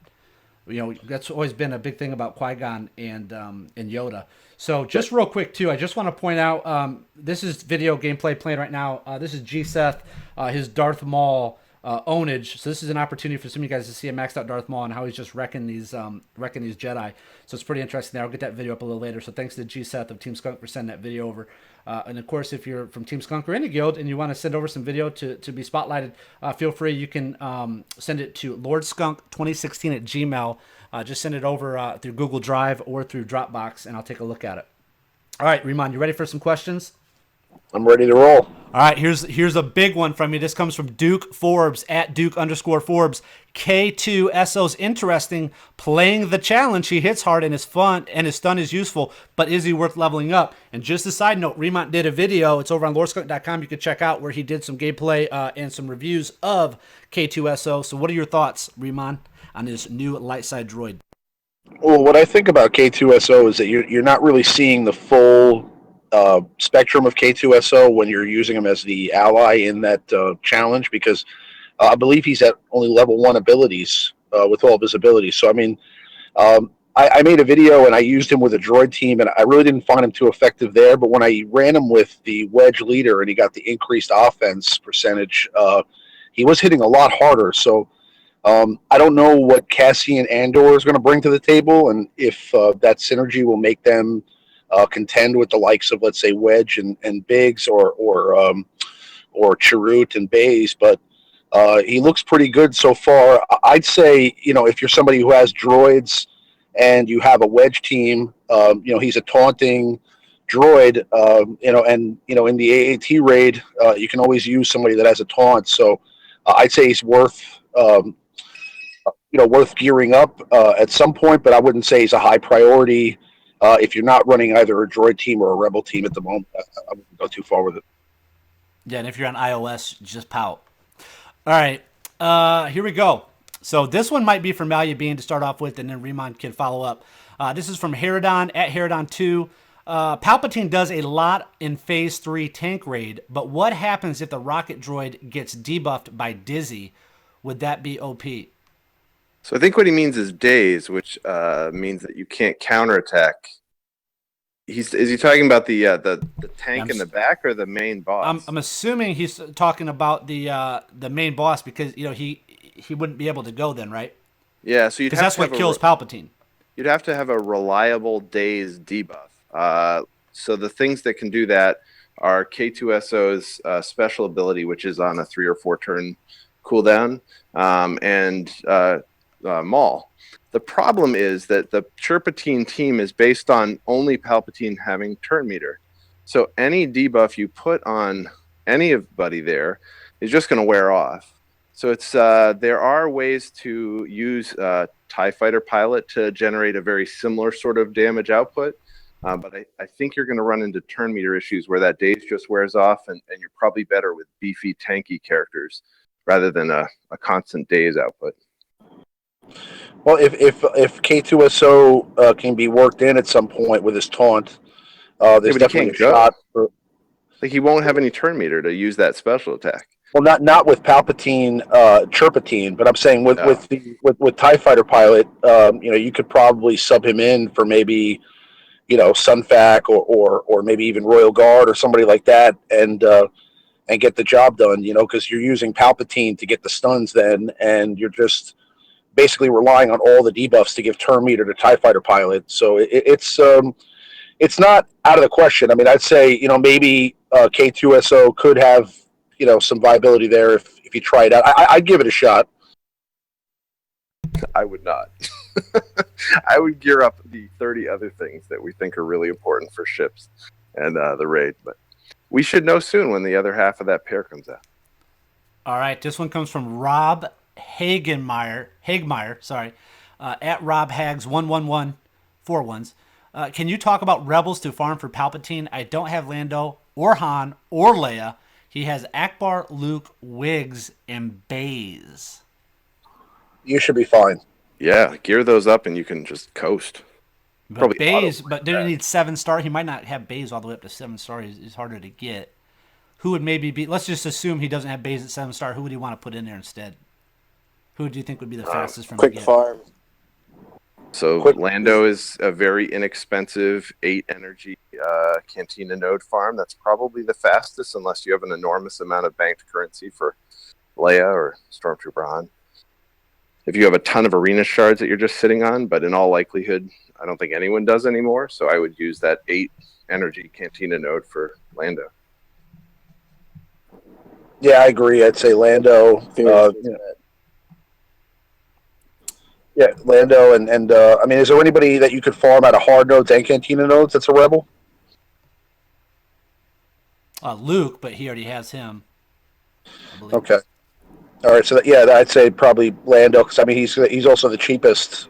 That's always been a big thing about Qui-Gon and Yoda. So just real quick too, I just want to point out this is video gameplay playing right now. This is G-Seth, his Darth Maul ownage. So this is an opportunity for some of you guys to see a maxed out Darth Maul and how he's just wrecking these Jedi. So it's pretty interesting there. I'll get that video up a little later. So thanks to G-Seth of Team Skunk for sending that video over. And of course, if you're from Team Skunk or any guild and you want to send over some video to be spotlighted, feel free. You can send it to Lord Skunk 2016 at Gmail. Just send it over through Google Drive or through Dropbox, and I'll take a look at it. All right, Riemann, you ready for some questions? I'm ready to roll. All right, here's a big one from me. This comes from Duke Forbes at Duke_Forbes. K2SO's interesting. Playing the challenge, he hits hard and is fun, and his stun is useful, but is he worth leveling up? And just a side note, Riemann did a video. It's over on lordskunk.com. You can check out where he did some gameplay and some reviews of K2SO. So what are your thoughts, Riemann, on his new light side droid? Well, what I think about K2SO is that you're not really seeing the full spectrum of K2SO when you're using him as the ally in that challenge, because I believe he's at only level 1 abilities with all of his abilities. So, I mean, I made a video and I used him with a droid team, and I really didn't find him too effective there. But when I ran him with the wedge leader and he got the increased offense percentage, he was hitting a lot harder. So I don't know what Cassian Andor is going to bring to the table, and if that synergy will make them contend with the likes of, let's say, Wedge and Biggs or Chirrut and Baze. But he looks pretty good so far. I'd say, if you're somebody who has droids and you have a Wedge team, he's a taunting droid, and in the AAT raid, you can always use somebody that has a taunt. So I'd say he's worth gearing up at some point, but I wouldn't say he's a high priority if you're not running either a droid team or a rebel team at the moment. I wouldn't go too far with it. Yeah, and if you're on iOS, just pout. All right, here we go. So this one might be for Malia Bean to start off with, and then Riemann can follow up. This is from Herodon at Herodon2. Palpatine does a lot in Phase 3 tank raid, but what happens if the rocket droid gets debuffed by Dizzy? Would that be OP? So I think what he means is daze, which means that you can't counterattack. Is he talking about the tank in the back or the main boss? I'm assuming he's talking about the main boss, because he wouldn't be able to go then, right? Yeah, so because that's what kills Palpatine. You'd have to have a reliable daze debuff. So the things that can do that are K2SO's special ability, which is on a 3 or 4 turn cooldown, and Maul. The problem is that the Chirpatine team is based on only Palpatine having turn meter. So any debuff you put on anybody there is just going to wear off. So it's there are ways to use TIE Fighter Pilot to generate a very similar sort of damage output. But I think you're going to run into turn meter issues where that daze just wears off, and you're probably better with beefy, tanky characters rather than a constant daze output. Well, if K2SO can be worked in at some point with his taunt, there's but he definitely can't a go. shot for. Like, he won't have any turn meter to use that special attack. Well, not with Palpatine, Chirpatine, but I'm saying with No. with TIE Fighter Pilot, you could probably sub him in for maybe, Sunfac or maybe even Royal Guard or somebody like that, and get the job done. Because you're using Palpatine to get the stuns then, and you're just basically relying on all the debuffs to give turn meter to TIE Fighter Pilot. So it's not out of the question. I mean, I'd say maybe K2SO could have some viability there if you try it out. I'd give it a shot. I would not. I would gear up the 30 other things that we think are really important for ships and the raid. But we should know soon when the other half of that pair comes out. All right, this one comes from Rob Hagmeyer, at Rob Hags 11141. Can you talk about Rebels to farm for Palpatine? I don't have Lando or Han or Leia. He has Akbar, Luke, Wiggs, and Baze. You should be fine. Yeah, gear those up and you can just coast. But Probably Baze, but do you need 7-star? He might not have Baze all the way up to 7-star. He's harder to get. Who would maybe be? Let's just assume he doesn't have Baze at 7-star. Who would he want to put in there instead? Who do you think would be the fastest from Quick the get? farm. So Lando is a very inexpensive 8 energy Cantina node farm. That's probably the fastest unless you have an enormous amount of banked currency for Leia or Stormtrooper Han. If you have a ton of arena shards that you're just sitting on, but in all likelihood, I don't think anyone does anymore. So I would use that 8 energy Cantina node for Lando. Yeah, I agree. I'd say Lando. Lando and I mean, is there anybody that you could farm out of hard nodes and Cantina nodes that's a rebel? Luke, but he already has him. Okay. All right, so I'd say probably Lando because I mean he's also the cheapest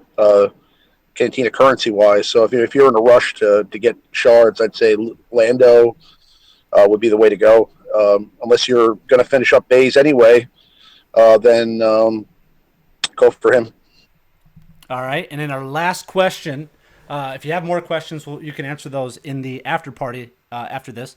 Cantina currency wise. So if you're in a rush to get shards, I'd say Lando would be the way to go. Unless you're going to finish up Baze anyway, then go for him. All right, and then our last question. If you have more questions, you can answer those in the after party after this.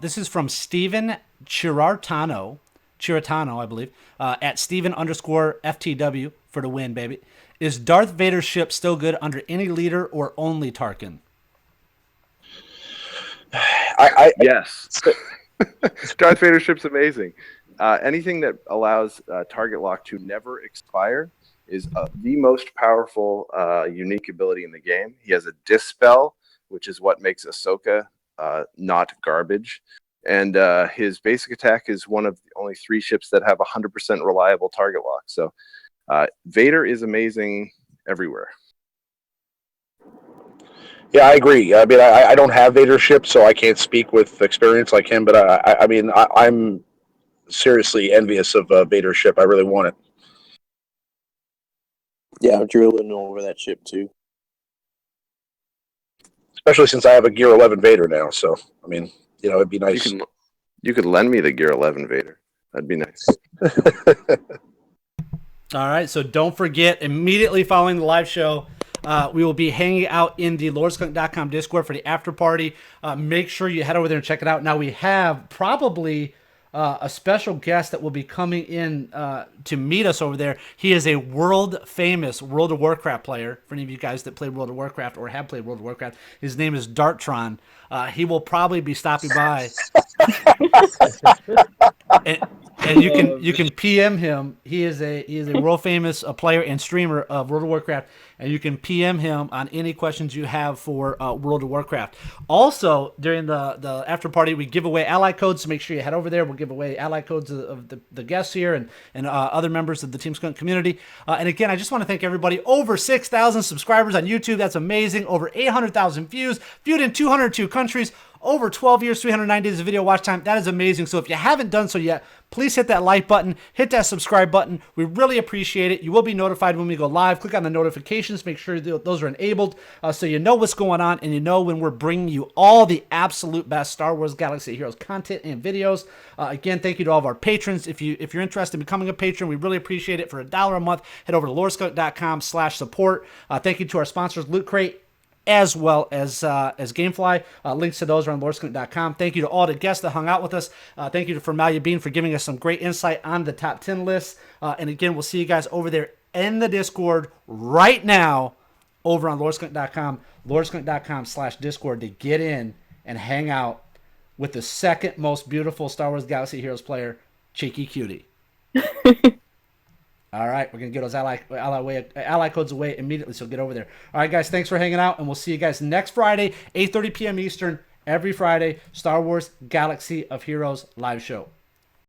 This is from Steven Chiratano, I believe, at Steven_FTW for the win, baby. Is Darth Vader's ship still good under any leader or only Tarkin? Yes. Darth Vader's ship's amazing. Anything that allows target lock to never expire is the most powerful unique ability in the game. He has a Dispel, which is what makes Ahsoka not garbage. And his basic attack is one of the only 3 ships that have 100% reliable target lock. So Vader is amazing everywhere. Yeah, I agree. I mean, I don't have Vader's ship, so I can't speak with experience like him. But I'm seriously envious of Vader's ship. I really want it. Yeah, I'm drilling over that ship too. Especially since I have a Gear 11 Vader now. So, I mean, it'd be nice. You could lend me the Gear 11 Vader. That'd be nice. All right, so don't forget, immediately following the live show, we will be hanging out in the LordSkunk.com Discord for the after party. Make sure you head over there and check it out. Now, we have probably a special guest that will be coming in to meet us over there. He is a world-famous World of Warcraft player, for any of you guys that play World of Warcraft or have played World of Warcraft. His name is Darttron. He will probably be stopping by. And you can PM him. He is a world famous player and streamer of World of Warcraft, and you can PM him on any questions you have for World of Warcraft. Also, during the after party, we give away ally codes, so make sure you head over there. We'll give away ally codes of the guests here and other members of the Team Skunk community. And again, I just want to thank everybody. Over 6,000 subscribers on YouTube. That's amazing. Over 800,000 views. Viewed in 202 countries. over 12 years, 390 days of video watch time. That is amazing. So if you haven't done so yet, please hit that like button, hit that subscribe button. We really appreciate it. You will be notified when we go live. Click on the notifications. Make sure those are enabled so you know what's going on and you know when we're bringing you all the absolute best Star Wars Galaxy of Heroes content and videos. Again, thank you to all of our patrons. If you're interested in becoming a patron, we really appreciate it. For $1 a month, head over to lordskunk.com/support. Thank you to our sponsors, Loot Crate, as well as Gamefly. Links to those are on lordskunk.com. Thank you to all the guests that hung out with us. Thank you to Formalia Bean for giving us some great insight on the top 10 list. And again, we'll see you guys over there in the Discord right now over on lordskunk.com, lordskunk.com/Discord to get in and hang out with the second most beautiful Star Wars Galaxy of Heroes player, Cheeky Cutie. All right, we're going to get those ally codes away immediately, so get over there. All right, guys, thanks for hanging out, and we'll see you guys next Friday, 8:30 p.m. Eastern, every Friday, Star Wars Galaxy of Heroes live show.